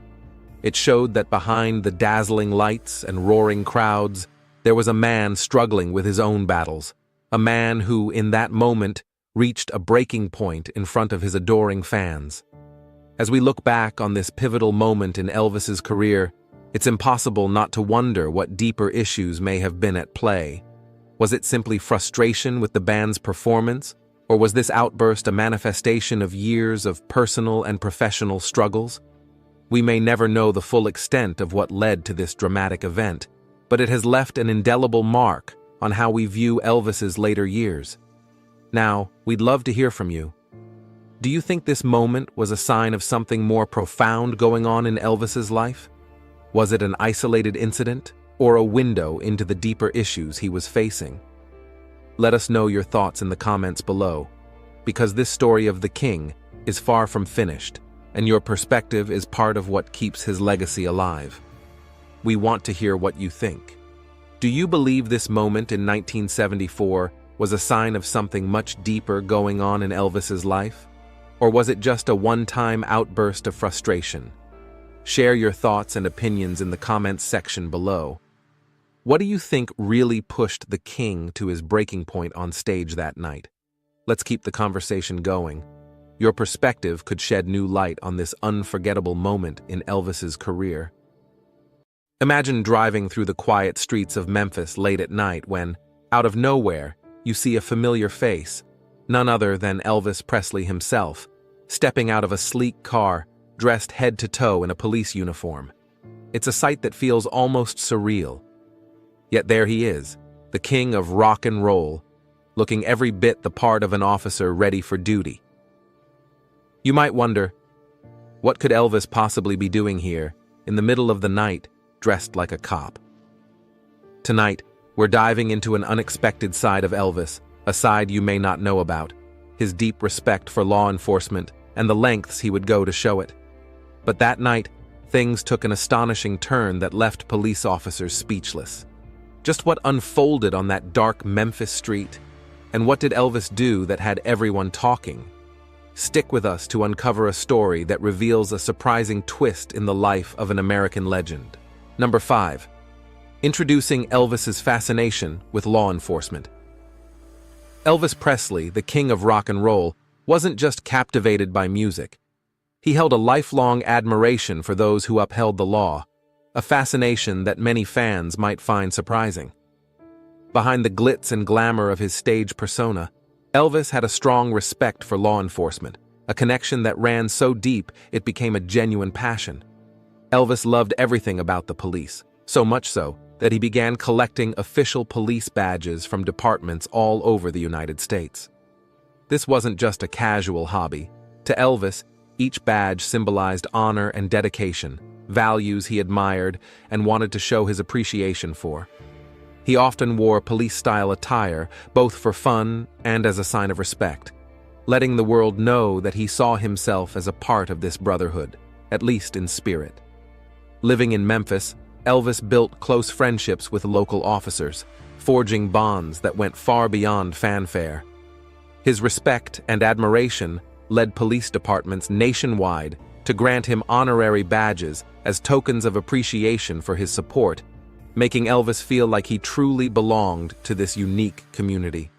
It showed that behind the dazzling lights and roaring crowds, there was a man struggling with his own battles, a man who, in that moment, reached a breaking point in front of his adoring fans. As we look back on this pivotal moment in Elvis's career, it's impossible not to wonder what deeper issues may have been at play. Was it simply frustration with the band's performance, or was this outburst a manifestation of years of personal and professional struggles? We may never know the full extent of what led to this dramatic event, but it has left an indelible mark on how we view Elvis's later years. Now, we'd love to hear from you. Do you think this moment was a sign of something more profound going on in Elvis's life? Was it an isolated incident, or a window into the deeper issues he was facing? Let us know your thoughts in the comments below, because this story of the king is far from finished, and your perspective is part of what keeps his legacy alive. We want to hear what you think. Do you believe this moment in 1974 was a sign of something much deeper going on in Elvis's life? Or was it just a one-time outburst of frustration? Share your thoughts and opinions in the comments section below. What do you think really pushed the king to his breaking point on stage that night? Let's keep the conversation going. Your perspective could shed new light on this unforgettable moment in Elvis's career. Imagine driving through the quiet streets of Memphis late at night when, out of nowhere, you see a familiar face, none other than Elvis Presley himself, stepping out of a sleek car, dressed head to toe in a police uniform. It's a sight that feels almost surreal. Yet there he is, the king of rock and roll, looking every bit the part of an officer ready for duty. You might wonder, what could Elvis possibly be doing here, in the middle of the night, dressed like a cop? Tonight, we're diving into an unexpected side of Elvis, a side you may not know about, his deep respect for law enforcement and the lengths he would go to show it. But that night, things took an astonishing turn that left police officers speechless. Just what unfolded on that dark Memphis street? And what did Elvis do that had everyone talking? Stick with us to uncover a story that reveals a surprising twist in the life of an American legend. Number 5. Introducing Elvis's fascination with law enforcement. Elvis Presley, the king of rock and roll, wasn't just captivated by music. He held a lifelong admiration for those who upheld the law, a fascination that many fans might find surprising. Behind the glitz and glamour of his stage persona, Elvis had a strong respect for law enforcement, a connection that ran so deep it became a genuine passion. Elvis loved everything about the police, so much so that he began collecting official police badges from departments all over the United States. This wasn't just a casual hobby. To Elvis, each badge symbolized honor and dedication, values he admired and wanted to show his appreciation for. He often wore police-style attire, both for fun and as a sign of respect, letting the world know that he saw himself as a part of this brotherhood, at least in spirit. Living in Memphis, Elvis built close friendships with local officers, forging bonds that went far beyond fanfare. His respect and admiration led police departments nationwide to grant him honorary badges as tokens of appreciation for his support, making Elvis feel like he truly belonged to this unique community.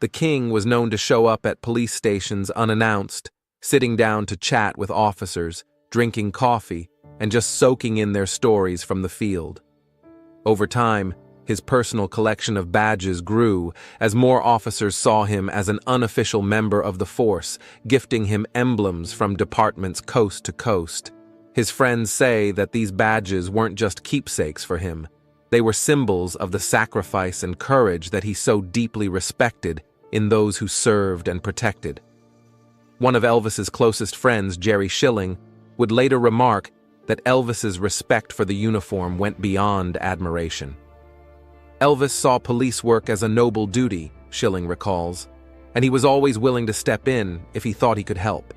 The king was known to show up at police stations unannounced, sitting down to chat with officers, drinking coffee, and just soaking in their stories from the field. Over time, his personal collection of badges grew as more officers saw him as an unofficial member of the force, gifting him emblems from departments coast to coast. His friends say that these badges weren't just keepsakes for him. They were symbols of the sacrifice and courage that he so deeply respected in those who served and protected. One of Elvis's closest friends, Jerry Schilling, would later remark that Elvis's respect for the uniform went beyond admiration. Elvis saw police work as a noble duty, Schilling recalls, and he was always willing to step in if he thought he could help.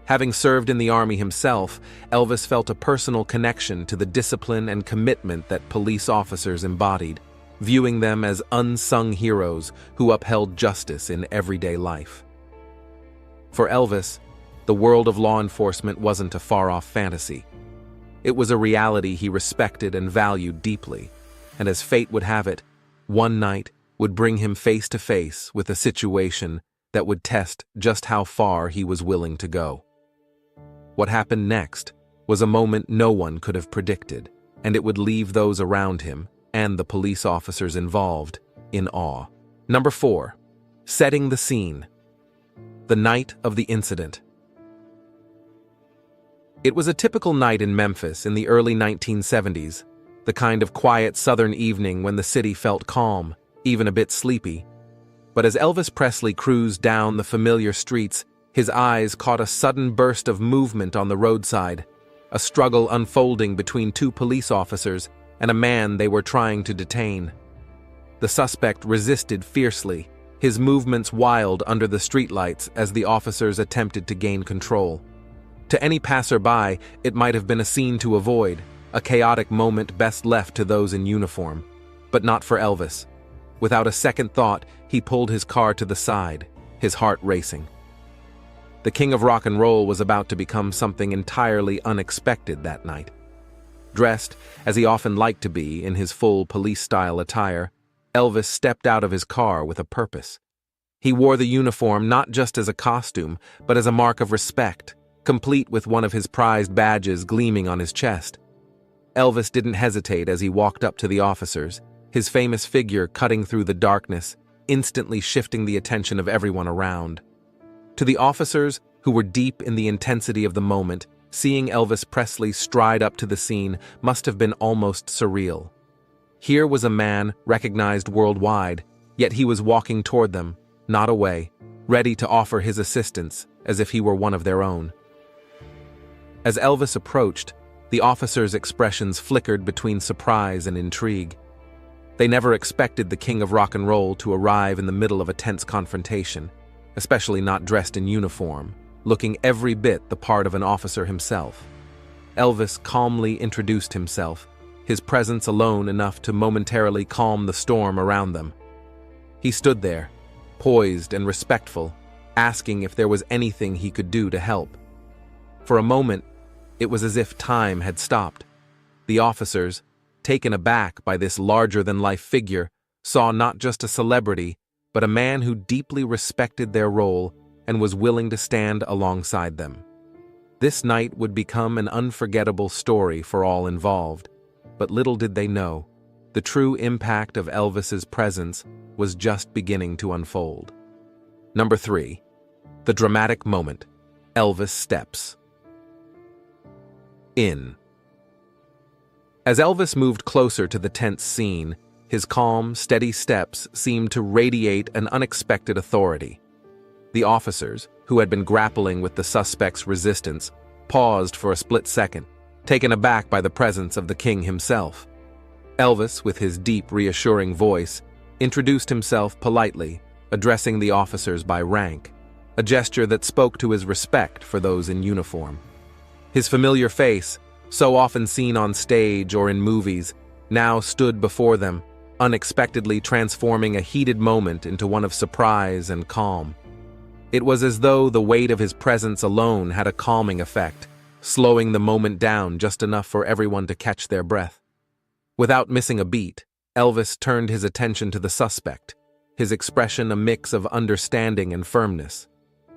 Having served in the Army himself, Elvis felt a personal connection to the discipline and commitment that police officers embodied, viewing them as unsung heroes who upheld justice in everyday life. For Elvis, the world of law enforcement wasn't a far-off fantasy. It was a reality he respected and valued deeply, and as fate would have it, one night would bring him face to face with a situation that would test just how far he was willing to go. What happened next was a moment no one could have predicted, and it would leave those around him, and the police officers involved, in awe. Number 4. Setting the scene. The night of the incident. It was a typical night in Memphis in the early 1970s, the kind of quiet southern evening when the city felt calm, even a bit sleepy. But as Elvis Presley cruised down the familiar streets, his eyes caught a sudden burst of movement on the roadside, a struggle unfolding between two police officers and a man they were trying to detain. The suspect resisted fiercely, his movements wild under the streetlights as the officers attempted to gain control. To any passerby, it might have been a scene to avoid, a chaotic moment best left to those in uniform. But not for Elvis. Without a second thought, he pulled his car to the side, his heart racing. The king of rock and roll was about to become something entirely unexpected that night. Dressed, as he often liked to be, in his full police-style attire, Elvis stepped out of his car with a purpose. He wore the uniform not just as a costume, but as a mark of respect, complete with one of his prized badges gleaming on his chest. Elvis didn't hesitate as he walked up to the officers, his famous figure cutting through the darkness, instantly shifting the attention of everyone around. To the officers, who were deep in the intensity of the moment, seeing Elvis Presley stride up to the scene must have been almost surreal. Here was a man recognized worldwide, yet he was walking toward them, not away, ready to offer his assistance as if he were one of their own. As Elvis approached, the officers' expressions flickered between surprise and intrigue. They never expected the king of rock and roll to arrive in the middle of a tense confrontation, especially not dressed in uniform, looking every bit the part of an officer himself. Elvis calmly introduced himself, his presence alone enough to momentarily calm the storm around them. He stood there, poised and respectful, asking if there was anything he could do to help. For a moment, it was as if time had stopped. The officers, taken aback by this larger-than-life figure, saw not just a celebrity, but a man who deeply respected their role and was willing to stand alongside them. This night would become an unforgettable story for all involved, but little did they know, the true impact of Elvis's presence was just beginning to unfold. Number 3. The dramatic moment. Elvis steps in. As Elvis moved closer to the tense scene, his calm, steady steps seemed to radiate an unexpected authority. The officers, who had been grappling with the suspect's resistance, paused for a split second, taken aback by the presence of the king himself. Elvis, with his deep, reassuring voice, introduced himself politely, addressing the officers by rank, a gesture that spoke to his respect for those in uniform. His familiar face, so often seen on stage or in movies, now stood before them, unexpectedly transforming a heated moment into one of surprise and calm. It was as though the weight of his presence alone had a calming effect, slowing the moment down just enough for everyone to catch their breath. Without missing a beat, Elvis turned his attention to the suspect, his expression a mix of understanding and firmness.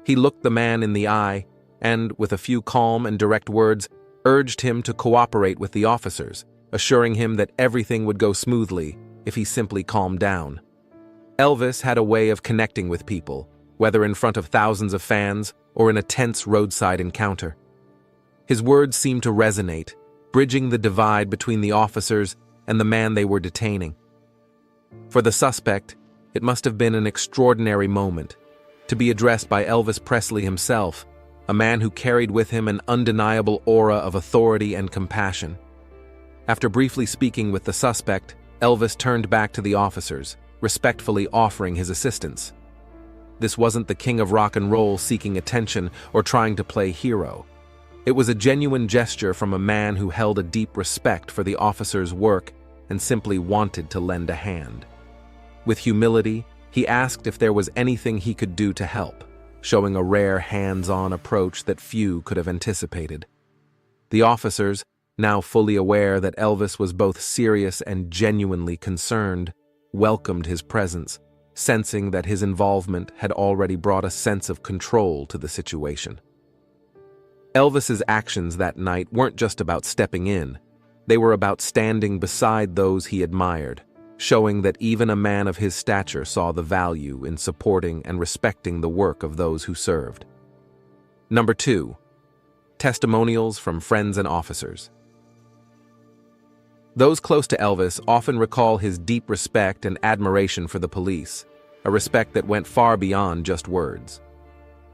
He looked the man in the eye and, with a few calm and direct words, urged him to cooperate with the officers, assuring him that everything would go smoothly if he simply calmed down. Elvis had a way of connecting with people, whether in front of thousands of fans or in a tense roadside encounter. His words seemed to resonate, bridging the divide between the officers and the man they were detaining. For the suspect, it must have been an extraordinary moment, to be addressed by Elvis Presley himself, a man who carried with him an undeniable aura of authority and compassion. After briefly speaking with the suspect, Elvis turned back to the officers, respectfully offering his assistance. This wasn't the king of rock and roll seeking attention or trying to play hero. It was a genuine gesture from a man who held a deep respect for the officers' work and simply wanted to lend a hand. With humility, he asked if there was anything he could do to help, showing a rare hands-on approach that few could have anticipated. The officers, now fully aware that Elvis was both serious and genuinely concerned, welcomed his presence, sensing that his involvement had already brought a sense of control to the situation. Elvis's actions that night weren't just about stepping in, they were about standing beside those he admired, showing that even a man of his stature saw the value in supporting and respecting the work of those who served. Number 2. Testimonials from friends and officers. Those close to Elvis often recall his deep respect and admiration for the police, a respect that went far beyond just words.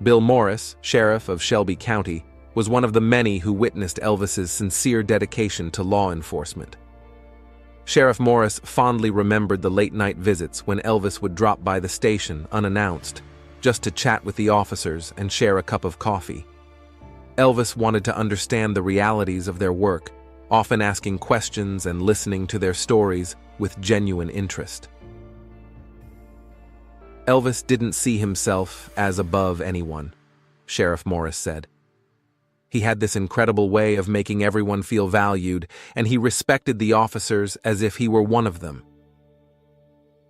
Bill Morris, sheriff of Shelby County, was one of the many who witnessed Elvis's sincere dedication to law enforcement. Sheriff Morris fondly remembered the late-night visits when Elvis would drop by the station unannounced, just to chat with the officers and share a cup of coffee. Elvis wanted to understand the realities of their work, often asking questions and listening to their stories with genuine interest. Elvis didn't see himself as above anyone, Sheriff Morris said. He had this incredible way of making everyone feel valued, and he respected the officers as if he were one of them.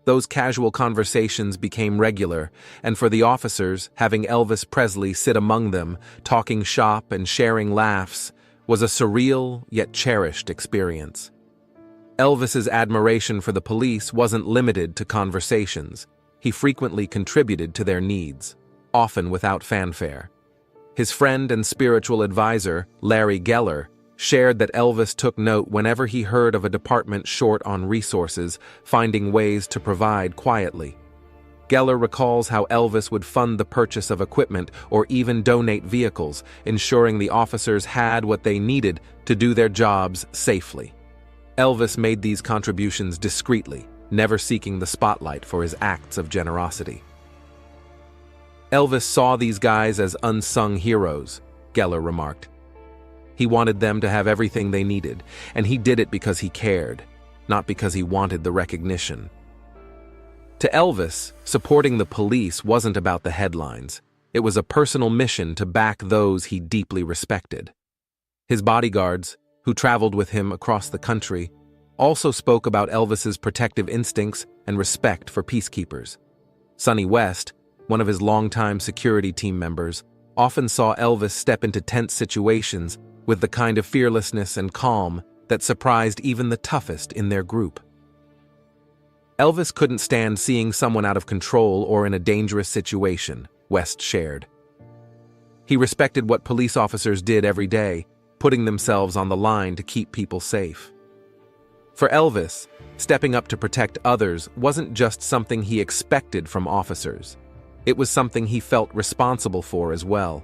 Those casual conversations became regular, and for the officers, having Elvis Presley sit among them, talking shop and sharing laughs, was a surreal yet cherished experience. Elvis's admiration for the police wasn't limited to conversations. He frequently contributed to their needs, often without fanfare. His friend and spiritual advisor, Larry Geller, shared that Elvis took note whenever he heard of a department short on resources, finding ways to provide quietly. Geller recalls how Elvis would fund the purchase of equipment or even donate vehicles, ensuring the officers had what they needed to do their jobs safely. Elvis made these contributions discreetly, never seeking the spotlight for his acts of generosity. Elvis saw these guys as unsung heroes, Geller remarked. He wanted them to have everything they needed, and he did it because he cared, not because he wanted the recognition. To Elvis, supporting the police wasn't about the headlines. It was a personal mission to back those he deeply respected. His bodyguards, who traveled with him across the country, also spoke about Elvis's protective instincts and respect for peacekeepers. Sonny West, one of his longtime security team members, often saw Elvis step into tense situations with the kind of fearlessness and calm that surprised even the toughest in their group. Elvis couldn't stand seeing someone out of control or in a dangerous situation, West shared. He respected what police officers did every day, putting themselves on the line to keep people safe. For Elvis, stepping up to protect others wasn't just something he expected from officers. It was something he felt responsible for as well.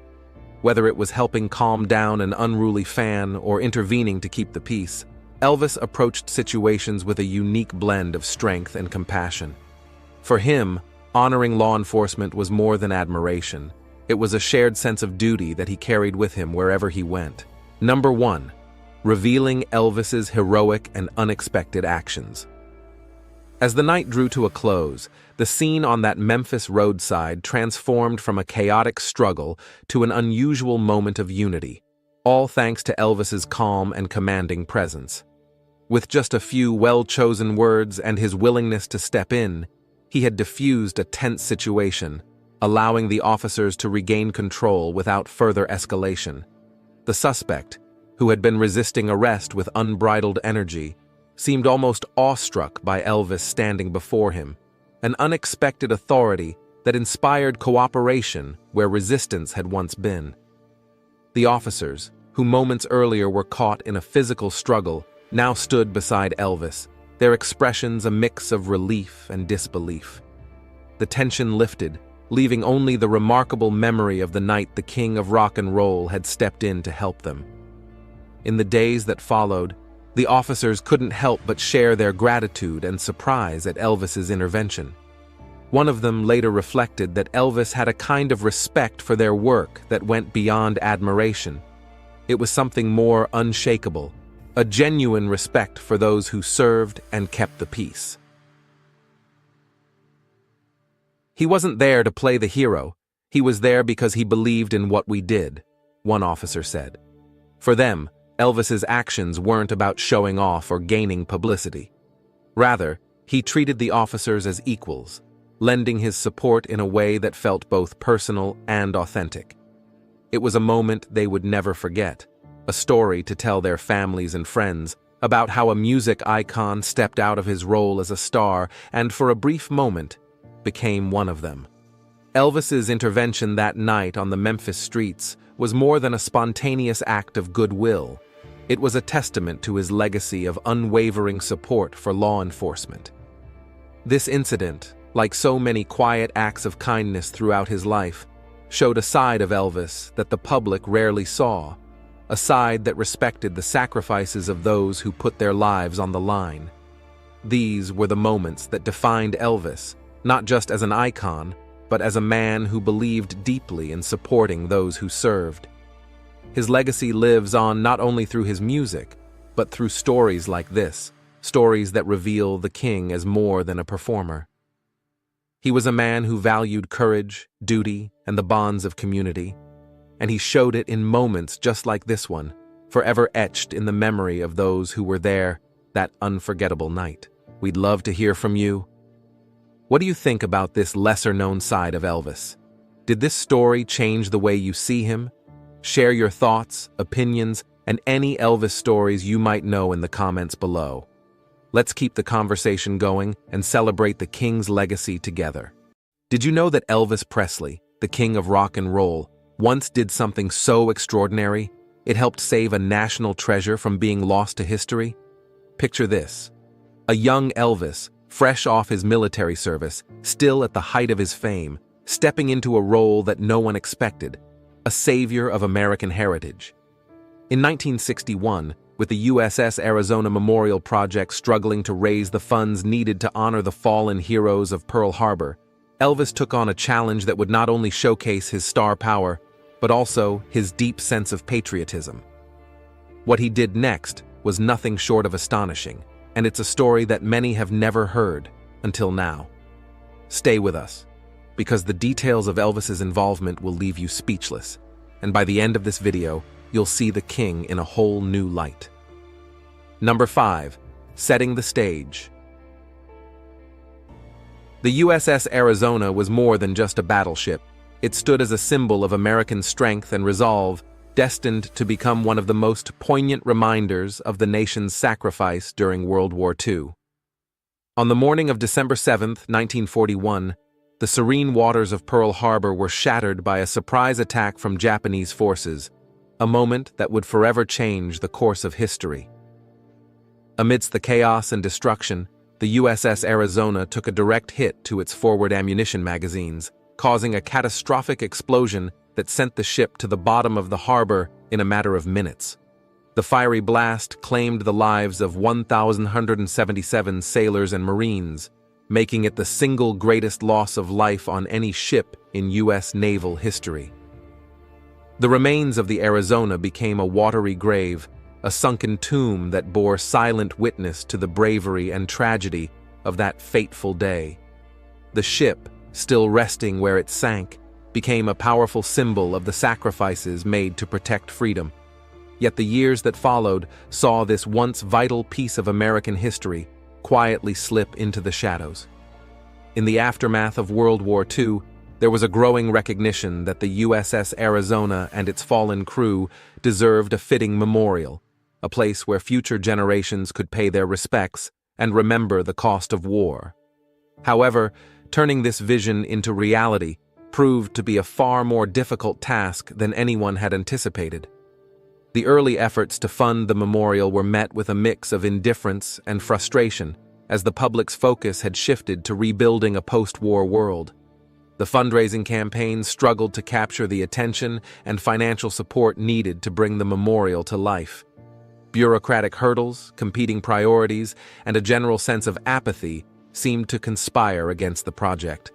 Whether it was helping calm down an unruly fan or intervening to keep the peace, Elvis approached situations with a unique blend of strength and compassion. For him, honoring law enforcement was more than admiration. It was a shared sense of duty that he carried with him wherever he went. Number 1. Revealing Elvis's heroic and unexpected actions. As the night drew to a close, the scene on that Memphis roadside transformed from a chaotic struggle to an unusual moment of unity, all thanks to Elvis's calm and commanding presence. With just a few well-chosen words and his willingness to step in, he had diffused a tense situation, allowing the officers to regain control without further escalation. The suspect, who had been resisting arrest with unbridled energy, seemed almost awestruck by Elvis standing before him, an unexpected authority that inspired cooperation where resistance had once been. The officers, who moments earlier were caught in a physical struggle, now stood beside Elvis, their expressions a mix of relief and disbelief. The tension lifted, leaving only the remarkable memory of the night the king of rock and roll had stepped in to help them. In the days that followed, the officers couldn't help but share their gratitude and surprise at Elvis's intervention. One of them later reflected that Elvis had a kind of respect for their work that went beyond admiration. It was something more unshakable, a genuine respect for those who served and kept the peace. He wasn't there to play the hero. He was there because he believed in what we did, one officer said. For them, Elvis's actions weren't about showing off or gaining publicity. Rather, he treated the officers as equals, lending his support in a way that felt both personal and authentic. It was a moment they would never forget, a story to tell their families and friends about how a music icon stepped out of his role as a star and, for a brief moment, became one of them. Elvis's intervention that night on the Memphis streets was more than a spontaneous act of goodwill. It was a testament to his legacy of unwavering support for law enforcement. This incident, like so many quiet acts of kindness throughout his life, showed a side of Elvis that the public rarely saw, a side that respected the sacrifices of those who put their lives on the line. These were the moments that defined Elvis, not just as an icon, but as a man who believed deeply in supporting those who served. His legacy lives on not only through his music, but through stories like this, stories that reveal the king as more than a performer. He was a man who valued courage, duty, and the bonds of community, and he showed it in moments just like this one, forever etched in the memory of those who were there that unforgettable night. We'd love to hear from you. What do you think about this lesser-known side of Elvis? Did this story change the way you see him? Share your thoughts, opinions, and any Elvis stories you might know in the comments below. Let's keep the conversation going and celebrate the king's legacy together. Did you know that Elvis Presley, the king of rock and roll, once did something so extraordinary, it helped save a national treasure from being lost to history? Picture this. A young Elvis, fresh off his military service, still at the height of his fame, stepping into a role that no one expected, a savior of American heritage. In 1961, with the USS Arizona Memorial Project struggling to raise the funds needed to honor the fallen heroes of Pearl Harbor, Elvis took on a challenge that would not only showcase his star power, but also his deep sense of patriotism. What he did next was nothing short of astonishing, and it's a story that many have never heard until now. Stay with us, because the details of Elvis's involvement will leave you speechless, and by the end of this video, you'll see the king in a whole new light. Number 5. Setting the stage. The USS Arizona was more than just a battleship. It stood as a symbol of American strength and resolve, destined to become one of the most poignant reminders of the nation's sacrifice during World War II. On the morning of December 7, 1941, the serene waters of Pearl Harbor were shattered by a surprise attack from Japanese forces, a moment that would forever change the course of history. Amidst the chaos and destruction, the USS Arizona took a direct hit to its forward ammunition magazines, causing a catastrophic explosion that sent the ship to the bottom of the harbor in a matter of minutes. The fiery blast claimed the lives of 1,177 sailors and Marines, making it the single greatest loss of life on any ship in U.S. naval history. The remains of the Arizona became a watery grave, a sunken tomb that bore silent witness to the bravery and tragedy of that fateful day. The ship, still resting where it sank, became a powerful symbol of the sacrifices made to protect freedom. Yet the years that followed saw this once vital piece of American history quietly slip into the shadows. In the aftermath of World War II, there was a growing recognition that the USS Arizona and its fallen crew deserved a fitting memorial, a place where future generations could pay their respects and remember the cost of war. However, turning this vision into reality proved to be a far more difficult task than anyone had anticipated. The early efforts to fund the memorial were met with a mix of indifference and frustration, as the public's focus had shifted to rebuilding a post-war world. The fundraising campaigns struggled to capture the attention and financial support needed to bring the memorial to life. Bureaucratic hurdles, competing priorities, and a general sense of apathy seemed to conspire against the project.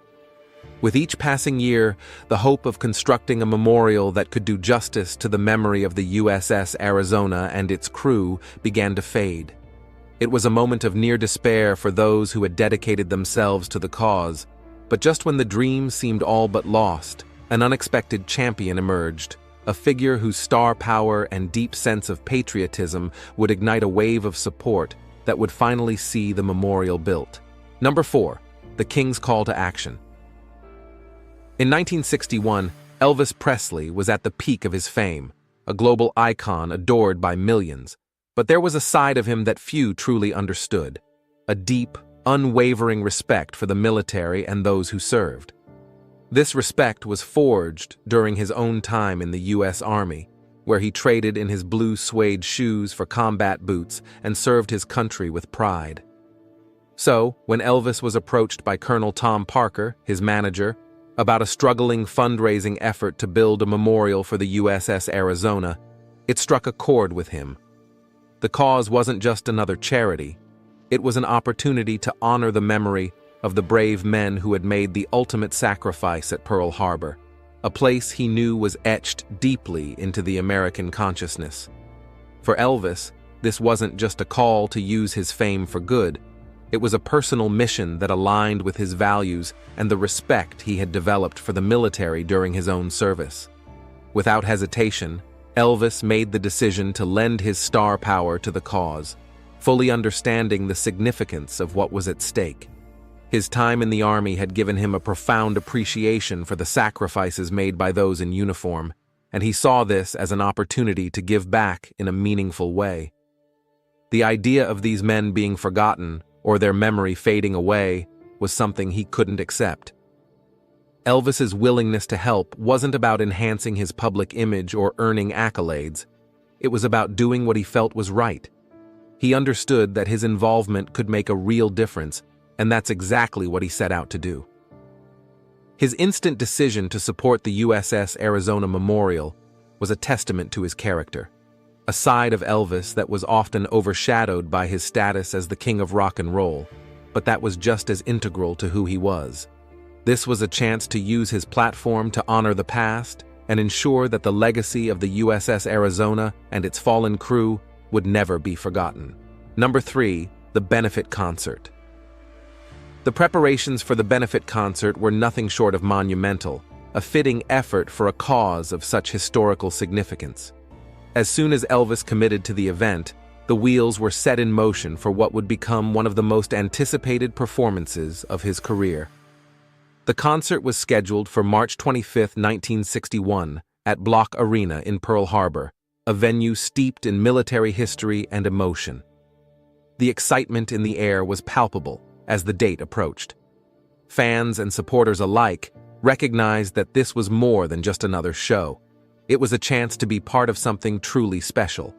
With each passing year, the hope of constructing a memorial that could do justice to the memory of the USS Arizona and its crew began to fade. It was a moment of near despair for those who had dedicated themselves to the cause, but just when the dream seemed all but lost, an unexpected champion emerged, a figure whose star power and deep sense of patriotism would ignite a wave of support that would finally see the memorial built. Number 4. The King's Call to Action. In 1961, Elvis Presley was at the peak of his fame, a global icon adored by millions. But there was a side of him that few truly understood, a deep, unwavering respect for the military and those who served. This respect was forged during his own time in the U.S. Army, where he traded in his blue suede shoes for combat boots and served his country with pride. So, when Elvis was approached by Colonel Tom Parker, his manager, about a struggling fundraising effort to build a memorial for the USS Arizona, it struck a chord with him. The cause wasn't just another charity. It was an opportunity to honor the memory of the brave men who had made the ultimate sacrifice at Pearl Harbor, a place he knew was etched deeply into the American consciousness. For Elvis, this wasn't just a call to use his fame for good. It was a personal mission that aligned with his values and the respect he had developed for the military during his own service. Without hesitation, Elvis made the decision to lend his star power to the cause, fully understanding the significance of what was at stake. His time in the Army had given him a profound appreciation for the sacrifices made by those in uniform, and he saw this as an opportunity to give back in a meaningful way. The idea of these men being forgotten or their memory fading away was something he couldn't accept. Elvis's willingness to help wasn't about enhancing his public image or earning accolades. It was about doing what he felt was right. He understood that his involvement could make a real difference, and that's exactly what he set out to do. His instant decision to support the USS Arizona Memorial was a testament to his character, a side of Elvis that was often overshadowed by his status as the king of rock and roll, but that was just as integral to who he was. This was a chance to use his platform to honor the past and ensure that the legacy of the USS Arizona and its fallen crew would never be forgotten. Number 3, the benefit concert. The preparations for the benefit concert were nothing short of monumental, a fitting effort for a cause of such historical significance. As soon as Elvis committed to the event, the wheels were set in motion for what would become one of the most anticipated performances of his career. The concert was scheduled for March 25, 1961, at Block Arena in Pearl Harbor, a venue steeped in military history and emotion. The excitement in the air was palpable as the date approached. Fans and supporters alike recognized that this was more than just another show. It was a chance to be part of something truly special,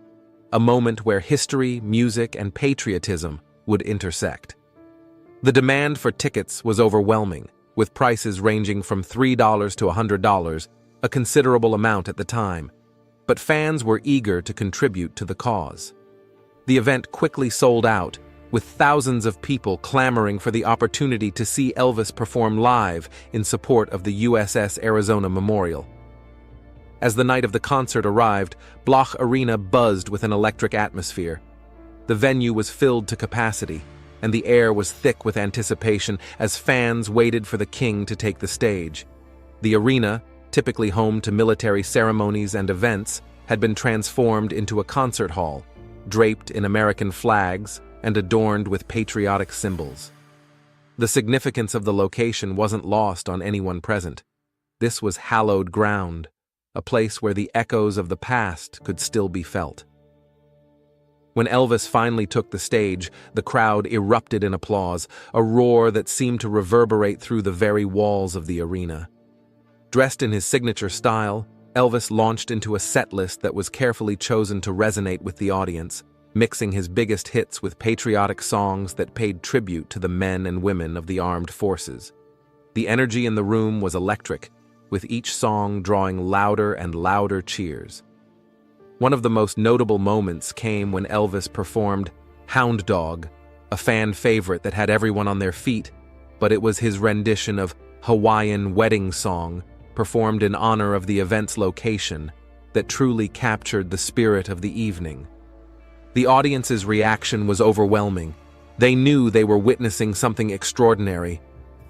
a moment where history, music, and patriotism would intersect. The demand for tickets was overwhelming, with prices ranging from $3 to $100, a considerable amount at the time, but fans were eager to contribute to the cause. The event quickly sold out, with thousands of people clamoring for the opportunity to see Elvis perform live in support of the USS Arizona Memorial. As the night of the concert arrived, Block Arena buzzed with an electric atmosphere. The venue was filled to capacity, and the air was thick with anticipation as fans waited for the king to take the stage. The arena, typically home to military ceremonies and events, had been transformed into a concert hall, draped in American flags and adorned with patriotic symbols. The significance of the location wasn't lost on anyone present. This was hallowed ground, a place where the echoes of the past could still be felt. When Elvis finally took the stage, the crowd erupted in applause, a roar that seemed to reverberate through the very walls of the arena. Dressed in his signature style, Elvis launched into a set list that was carefully chosen to resonate with the audience, mixing his biggest hits with patriotic songs that paid tribute to the men and women of the armed forces. The energy in the room was electric, with each song drawing louder and louder cheers. One of the most notable moments came when Elvis performed Hound Dog, a fan favorite that had everyone on their feet, but it was his rendition of Hawaiian Wedding Song, performed in honor of the event's location, that truly captured the spirit of the evening. The audience's reaction was overwhelming. They knew they were witnessing something extraordinary,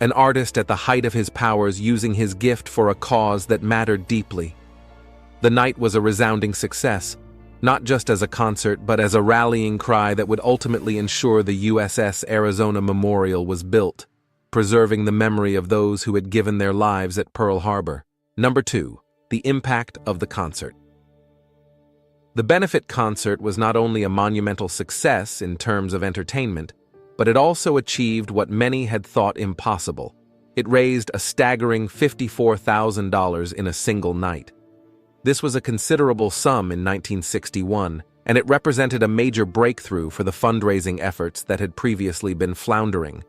an artist at the height of his powers using his gift for a cause that mattered deeply. The night was a resounding success, not just as a concert but as a rallying cry that would ultimately ensure the USS Arizona Memorial was built, preserving the memory of those who had given their lives at Pearl Harbor. Number 2, the impact of the concert. The benefit concert was not only a monumental success in terms of entertainment, but it also achieved what many had thought impossible. It raised a staggering $54,000 in a single night. This was a considerable sum in 1961, and it represented a major breakthrough for the fundraising efforts that had previously been floundering.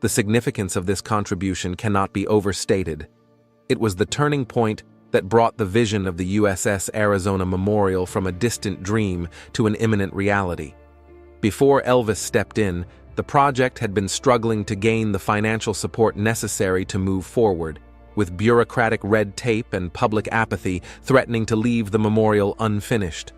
The significance of this contribution cannot be overstated. It was the turning point that brought the vision of the USS Arizona Memorial from a distant dream to an imminent reality. Before Elvis stepped in, the project had been struggling to gain the financial support necessary to move forward, with bureaucratic red tape and public apathy threatening to leave the memorial unfinished.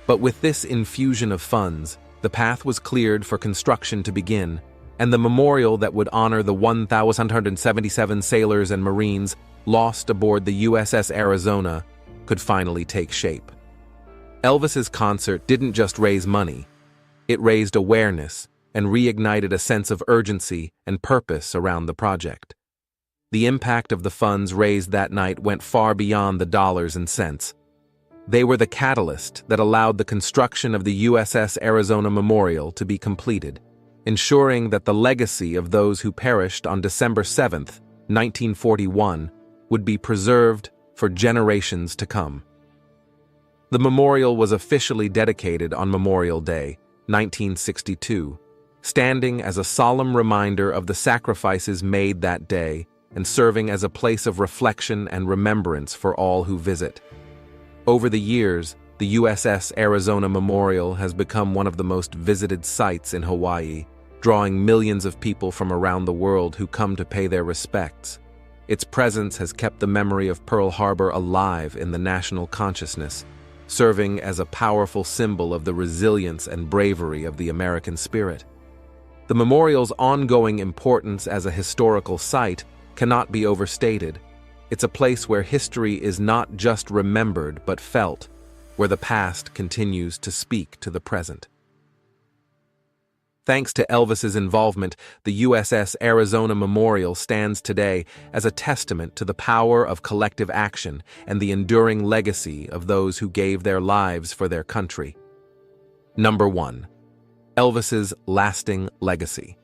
But with this infusion of funds, the path was cleared for construction to begin, and the memorial that would honor the 1,177 sailors and Marines lost aboard the USS Arizona could finally take shape. Elvis's concert didn't just raise money. It raised awareness and reignited a sense of urgency and purpose around the project. The impact of the funds raised that night went far beyond the dollars and cents. They were the catalyst that allowed the construction of the USS Arizona Memorial to be completed, ensuring that the legacy of those who perished on December 7, 1941, would be preserved for generations to come. The memorial was officially dedicated on Memorial Day, 1962, standing as a solemn reminder of the sacrifices made that day and serving as a place of reflection and remembrance for all who visit. Over the years, the USS Arizona Memorial has become one of the most visited sites in Hawaii, drawing millions of people from around the world who come to pay their respects. Its presence has kept the memory of Pearl Harbor alive in the national consciousness, serving as a powerful symbol of the resilience and bravery of the American spirit. The memorial's ongoing importance as a historical site cannot be overstated. It's a place where history is not just remembered but felt, where the past continues to speak to the present. Thanks to Elvis's involvement, the USS Arizona Memorial stands today as a testament to the power of collective action and the enduring legacy of those who gave their lives for their country. Number 1. Elvis's lasting legacy.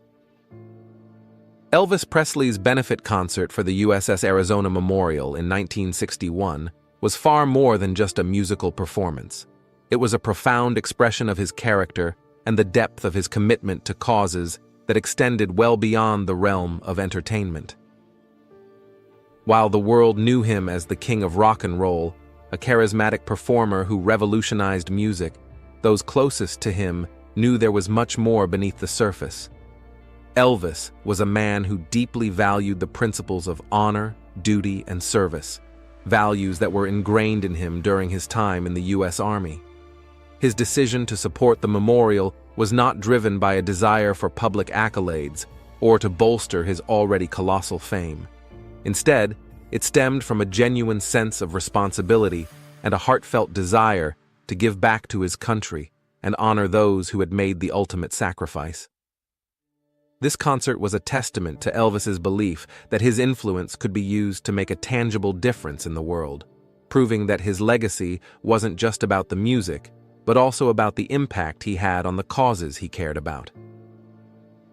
Elvis Presley's benefit concert for the USS Arizona Memorial in 1961 was far more than just a musical performance. It was a profound expression of his character and the depth of his commitment to causes that extended well beyond the realm of entertainment. While the world knew him as the king of rock and roll, a charismatic performer who revolutionized music, those closest to him knew there was much more beneath the surface. Elvis was a man who deeply valued the principles of honor, duty, and service, values that were ingrained in him during his time in the U.S. Army. His decision to support the memorial was not driven by a desire for public accolades or to bolster his already colossal fame. Instead, it stemmed from a genuine sense of responsibility and a heartfelt desire to give back to his country and honor those who had made the ultimate sacrifice. This concert was a testament to Elvis's belief that his influence could be used to make a tangible difference in the world, proving that his legacy wasn't just about the music, but also about the impact he had on the causes he cared about.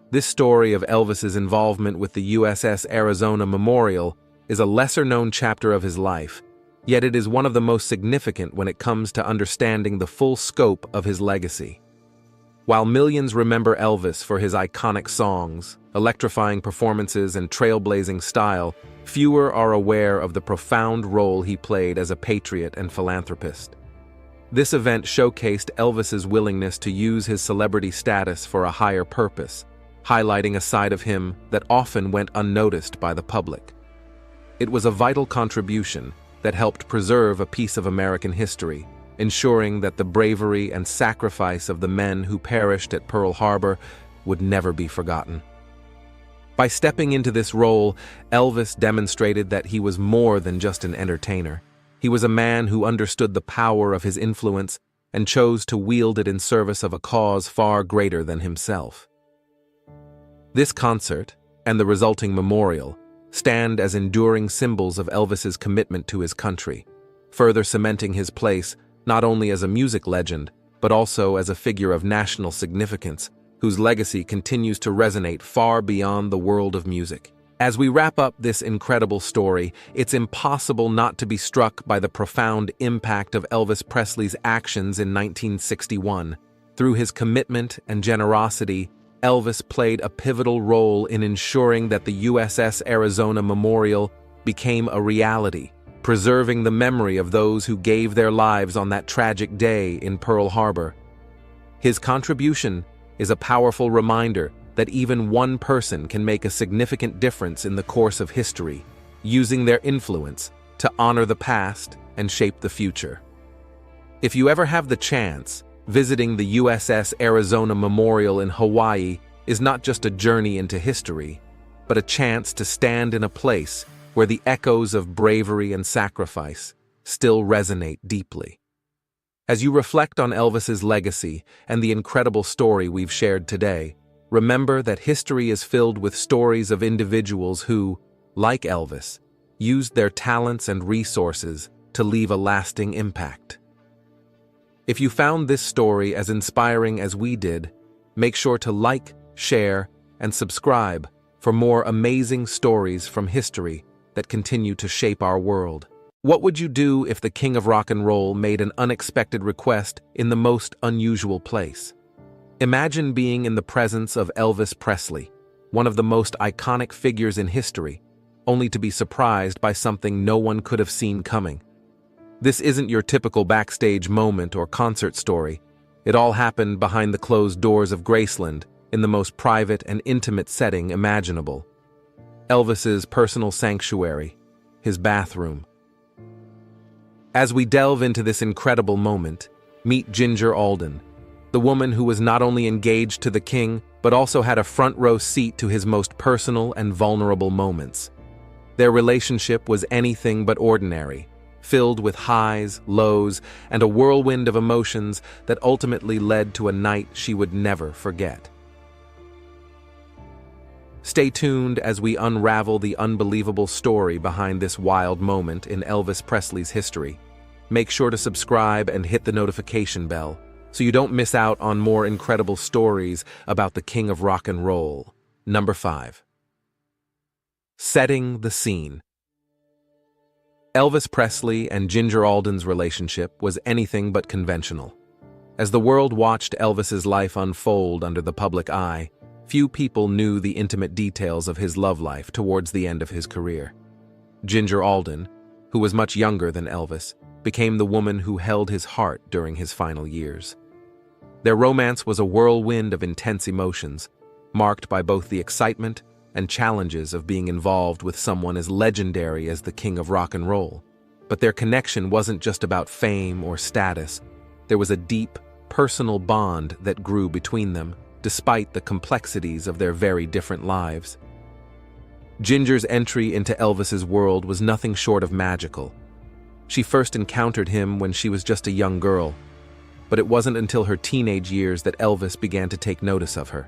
This story of Elvis's involvement with the USS Arizona Memorial is a lesser-known chapter of his life, yet it is one of the most significant when it comes to understanding the full scope of his legacy. While millions remember Elvis for his iconic songs, electrifying performances, and trailblazing style, fewer are aware of the profound role he played as a patriot and philanthropist. This event showcased Elvis's willingness to use his celebrity status for a higher purpose, highlighting a side of him that often went unnoticed by the public. It was a vital contribution that helped preserve a piece of American history, ensuring that the bravery and sacrifice of the men who perished at Pearl Harbor would never be forgotten. By stepping into this role, Elvis demonstrated that he was more than just an entertainer. He was a man who understood the power of his influence and chose to wield it in service of a cause far greater than himself. This concert, and the resulting memorial, stand as enduring symbols of Elvis's commitment to his country, further cementing his place not only as a music legend, but also as a figure of national significance, whose legacy continues to resonate far beyond the world of music. As we wrap up this incredible story, it's impossible not to be struck by the profound impact of Elvis Presley's actions in 1961. Through his commitment and generosity, Elvis played a pivotal role in ensuring that the USS Arizona Memorial became a reality, preserving the memory of those who gave their lives on that tragic day in Pearl Harbor. His contribution is a powerful reminder that even one person can make a significant difference in the course of history, using their influence to honor the past and shape the future. If you ever have the chance, visiting the USS Arizona Memorial in Hawaii is not just a journey into history, but a chance to stand in a place where the echoes of bravery and sacrifice still resonate deeply. As you reflect on Elvis's legacy and the incredible story we've shared today, remember that history is filled with stories of individuals who, like Elvis, used their talents and resources to leave a lasting impact. If you found this story as inspiring as we did, make sure to like, share, and subscribe for more amazing stories from history that continue to shape our world. What would you do if the King of Rock and Roll made an unexpected request in the most unusual place? Imagine being in the presence of Elvis Presley, one of the most iconic figures in history, only to be surprised by something no one could have seen coming. This isn't your typical backstage moment or concert story. It all happened behind the closed doors of Graceland, in the most private and intimate setting imaginable. Elvis's personal sanctuary, his bathroom. As we delve into this incredible moment, meet Ginger Alden, the woman who was not only engaged to the king, but also had a front-row seat to his most personal and vulnerable moments. Their relationship was anything but ordinary, filled with highs, lows, and a whirlwind of emotions that ultimately led to a night she would never forget. Stay tuned as we unravel the unbelievable story behind this wild moment in Elvis Presley's history. Make sure to subscribe and hit the notification bell so you don't miss out on more incredible stories about the King of Rock and Roll. Number 5. Setting the scene. Elvis Presley and Ginger Alden's relationship was anything but conventional. As the world watched Elvis's life unfold under the public eye, few people knew the intimate details of his love life towards the end of his career. Ginger Alden, who was much younger than Elvis, became the woman who held his heart during his final years. Their romance was a whirlwind of intense emotions, marked by both the excitement and challenges of being involved with someone as legendary as the King of Rock and Roll. But their connection wasn't just about fame or status. There was a deep, personal bond that grew between them, despite the complexities of their very different lives. Ginger's entry into Elvis's world was nothing short of magical. She first encountered him when she was just a young girl, but it wasn't until her teenage years that Elvis began to take notice of her.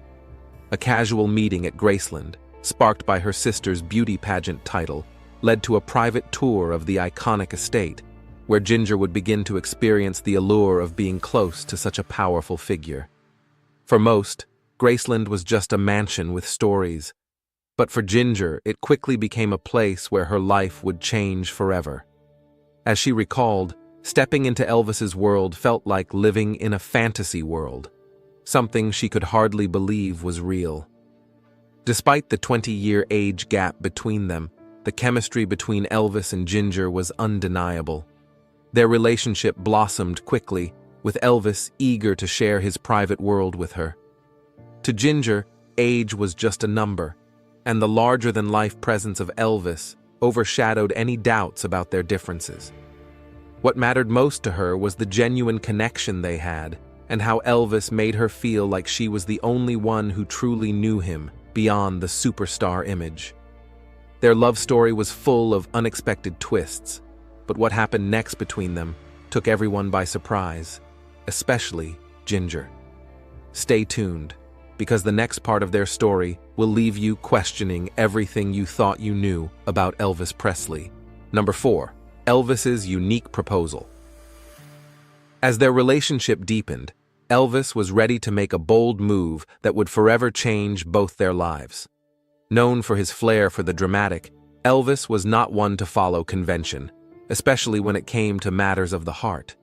A casual meeting at Graceland, sparked by her sister's beauty pageant title, led to a private tour of the iconic estate, where Ginger would begin to experience the allure of being close to such a powerful figure. For most, Graceland was just a mansion with stories, but for Ginger, it quickly became a place where her life would change forever. As she recalled, stepping into Elvis's world felt like living in a fantasy world, something she could hardly believe was real. Despite the 20-year age gap between them, the chemistry between Elvis and Ginger was undeniable. Their relationship blossomed quickly, with Elvis eager to share his private world with her. To Ginger, age was just a number, and the larger-than-life presence of Elvis overshadowed any doubts about their differences. What mattered most to her was the genuine connection they had, and how Elvis made her feel like she was the only one who truly knew him beyond the superstar image. Their love story was full of unexpected twists, but what happened next between them took everyone by surprise, especially Ginger. Stay tuned, because the next part of their story will leave you questioning everything you thought you knew about Elvis Presley. Number 4. Elvis's unique proposal. As their relationship deepened, Elvis was ready to make a bold move that would forever change both their lives. Known for his flair for the dramatic, Elvis was not one to follow convention, especially when it came to matters of the heart.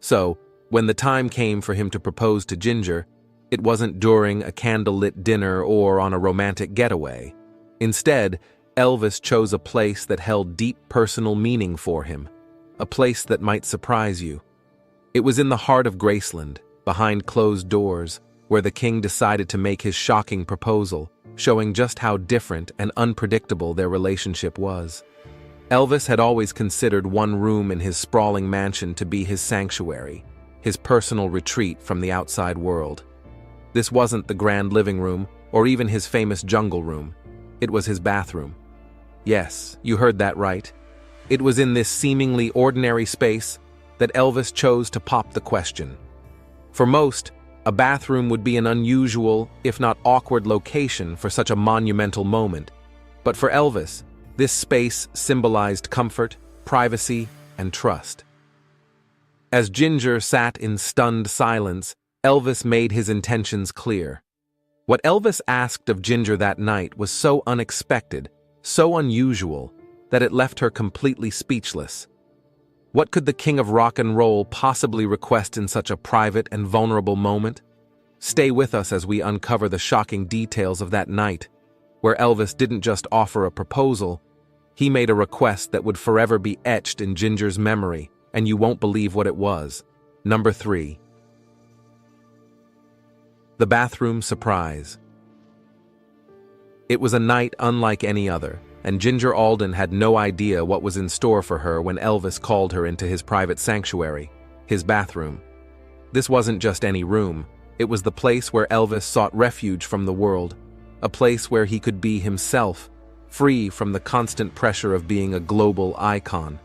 So, when the time came for him to propose to Ginger, it wasn't during a candlelit dinner or on a romantic getaway. Instead, Elvis chose a place that held deep personal meaning for him, a place that might surprise you. It was in the heart of Graceland, behind closed doors, where the king decided to make his shocking proposal, showing just how different and unpredictable their relationship was. Elvis had always considered one room in his sprawling mansion to be his sanctuary, his personal retreat from the outside world. This wasn't the grand living room or even his famous jungle room. It was his bathroom. Yes, you heard that right. It was in this seemingly ordinary space that Elvis chose to pop the question. For most, a bathroom would be an unusual, if not awkward, location for such a monumental moment. But for Elvis, this space symbolized comfort, privacy, and trust. As Ginger sat in stunned silence, Elvis made his intentions clear. What Elvis asked of Ginger that night was so unexpected, so unusual, that it left her completely speechless. What could the king of rock and roll possibly request in such a private and vulnerable moment? Stay with us as we uncover the shocking details of that night, where Elvis didn't just offer a proposal, he made a request that would forever be etched in Ginger's memory, and you won't believe what it was. Number 3. The bathroom surprise. It was a night unlike any other, and Ginger Alden had no idea what was in store for her when Elvis called her into his private sanctuary, his bathroom. This wasn't just any room, it was the place where Elvis sought refuge from the world, a place where he could be himself, free from the constant pressure of being a global icon.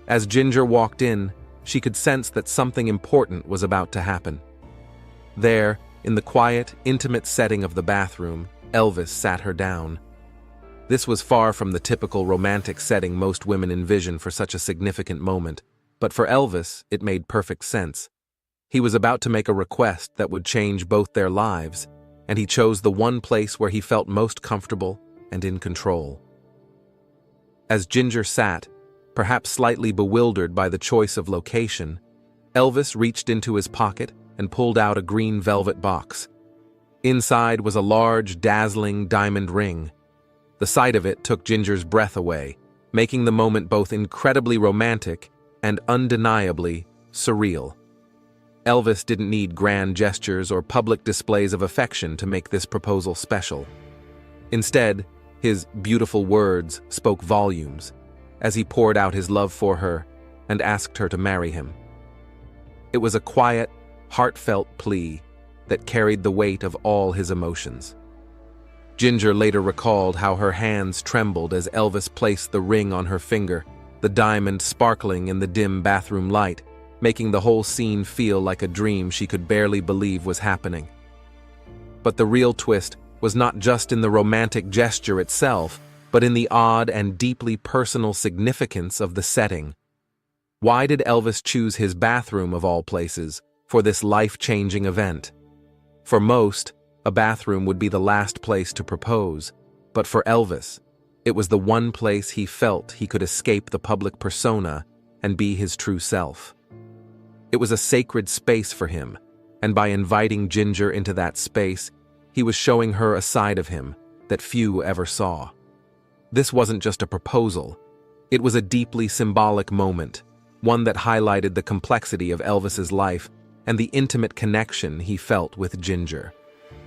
As Ginger walked in, she could sense that something important was about to happen. There, in the quiet, intimate setting of the bathroom, Elvis sat her down. This was far from the typical romantic setting most women envision for such a significant moment, but for Elvis, it made perfect sense. He was about to make a request that would change both their lives, and he chose the one place where he felt most comfortable and in control. As Ginger sat, perhaps slightly bewildered by the choice of location, Elvis reached into his pocket and pulled out a green velvet box. Inside was a large, dazzling diamond ring. The sight of it took Ginger's breath away, making the moment both incredibly romantic and undeniably surreal. Elvis didn't need grand gestures or public displays of affection to make this proposal special. Instead, his beautiful words spoke volumes as he poured out his love for her and asked her to marry him. It was a quiet, heartfelt plea that carried the weight of all his emotions. Ginger later recalled how her hands trembled as Elvis placed the ring on her finger, the diamond sparkling in the dim bathroom light, making the whole scene feel like a dream she could barely believe was happening. But the real twist was not just in the romantic gesture itself, but in the odd and deeply personal significance of the setting. Why did Elvis choose his bathroom of all places for this life-changing event? For most, a bathroom would be the last place to propose, but for Elvis, it was the one place he felt he could escape the public persona and be his true self. It was a sacred space for him, and by inviting Ginger into that space, he was showing her a side of him that few ever saw. This wasn't just a proposal, it was a deeply symbolic moment, one that highlighted the complexity of Elvis's life and the intimate connection he felt with Ginger.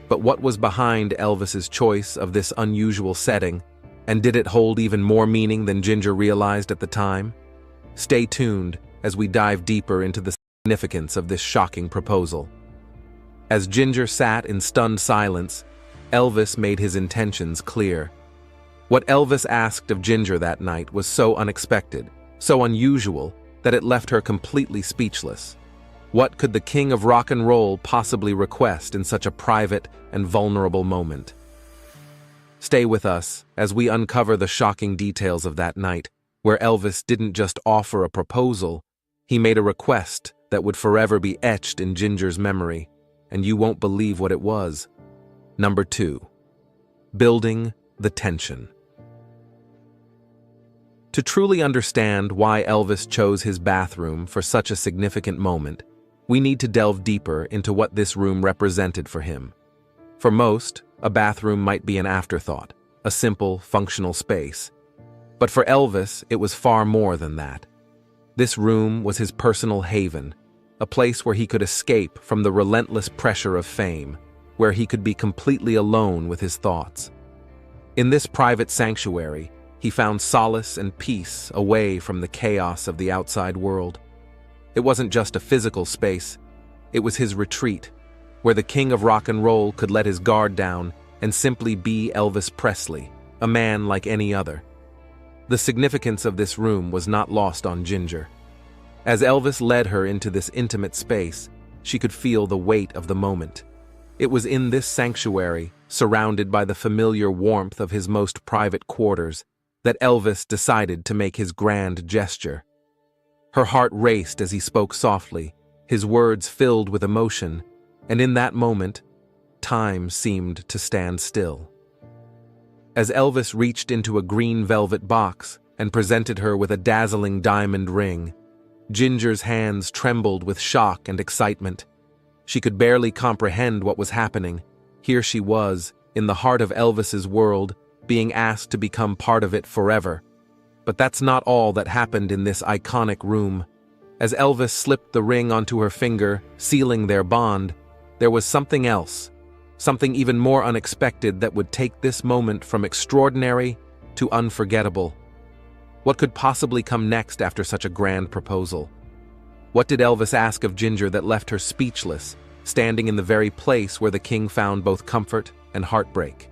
But what was behind Elvis's choice of this unusual setting, and did it hold even more meaning than Ginger realized at the time? Stay tuned as we dive deeper into the significance of this shocking proposal. As Ginger sat in stunned silence, Elvis made his intentions clear. What Elvis asked of Ginger that night was so unexpected, so unusual, that it left her completely speechless. What could the king of rock and roll possibly request in such a private and vulnerable moment? Stay with us as we uncover the shocking details of that night, where Elvis didn't just offer a proposal, he made a request that would forever be etched in Ginger's memory, and you won't believe what it was. Number 2. building the tension. To truly understand why Elvis chose his bathroom for such a significant moment, we need to delve deeper into what this room represented for him. For most, a bathroom might be an afterthought, a simple, functional space. But for Elvis, it was far more than that. This room was his personal haven, a place where he could escape from the relentless pressure of fame, where he could be completely alone with his thoughts. In this private sanctuary, he found solace and peace away from the chaos of the outside world. It wasn't just a physical space, it was his retreat, where the king of rock and roll could let his guard down and simply be Elvis Presley, a man like any other. The significance of this room was not lost on Ginger. As Elvis led her into this intimate space, she could feel the weight of the moment. It was in this sanctuary, surrounded by the familiar warmth of his most private quarters, that Elvis decided to make his grand gesture. Her heart raced as he spoke softly, his words filled with emotion, and in that moment, time seemed to stand still. As Elvis reached into a green velvet box and presented her with a dazzling diamond ring, Ginger's hands trembled with shock and excitement. She could barely comprehend what was happening. Here she was, in the heart of Elvis's world, being asked to become part of it forever. But that's not all that happened in this iconic room. As Elvis slipped the ring onto her finger, sealing their bond, there was something else, something even more unexpected that would take this moment from extraordinary to unforgettable. What could possibly come next after such a grand proposal? What did Elvis ask of Ginger that left her speechless, standing in the very place where the king found both comfort and heartbreak?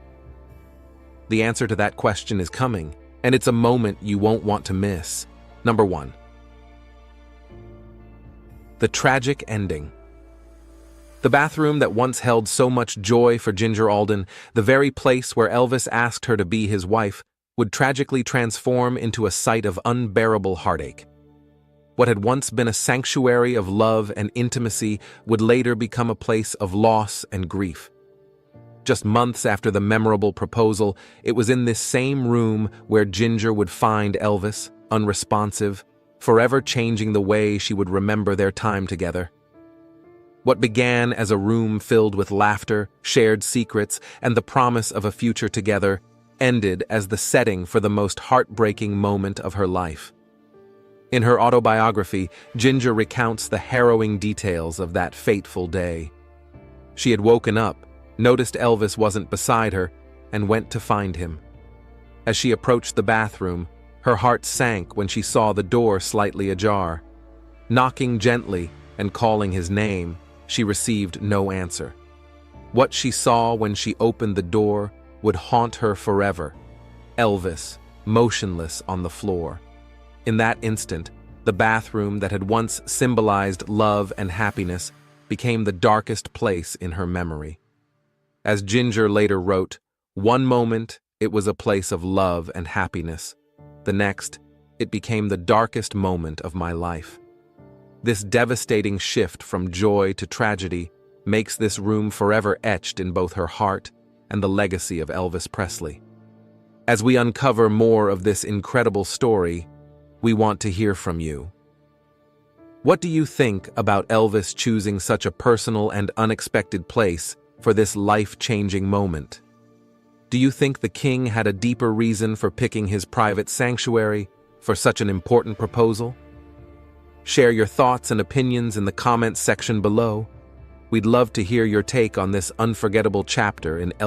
The answer to that question is coming, and it's a moment you won't want to miss. Number 1. The tragic ending. The bathroom that once held so much joy for Ginger Alden, the very place where Elvis asked her to be his wife, would tragically transform into a site of unbearable heartache. What had once been a sanctuary of love and intimacy would later become a place of loss and grief. Just months after the memorable proposal, it was in this same room where Ginger would find Elvis, unresponsive, forever changing the way she would remember their time together. What began as a room filled with laughter, shared secrets, and the promise of a future together ended as the setting for the most heartbreaking moment of her life. In her autobiography, Ginger recounts the harrowing details of that fateful day. She had woken up, noticed Elvis wasn't beside her, and went to find him. As she approached the bathroom, her heart sank when she saw the door slightly ajar. Knocking gently and calling his name, she received no answer. What she saw when she opened the door would haunt her forever. Elvis, motionless on the floor. In that instant, the bathroom that had once symbolized love and happiness became the darkest place in her memory. As Ginger later wrote, one moment it was a place of love and happiness. The next, it became the darkest moment of my life. This devastating shift from joy to tragedy makes this room forever etched in both her heart and the legacy of Elvis Presley. As we uncover more of this incredible story, we want to hear from you. What do you think about Elvis choosing such a personal and unexpected place for this life-changing moment? Do you think the king had a deeper reason for picking his private sanctuary for such an important proposal? Share your thoughts and opinions in the comments section below. We'd love to hear your take on this unforgettable chapter in Elvis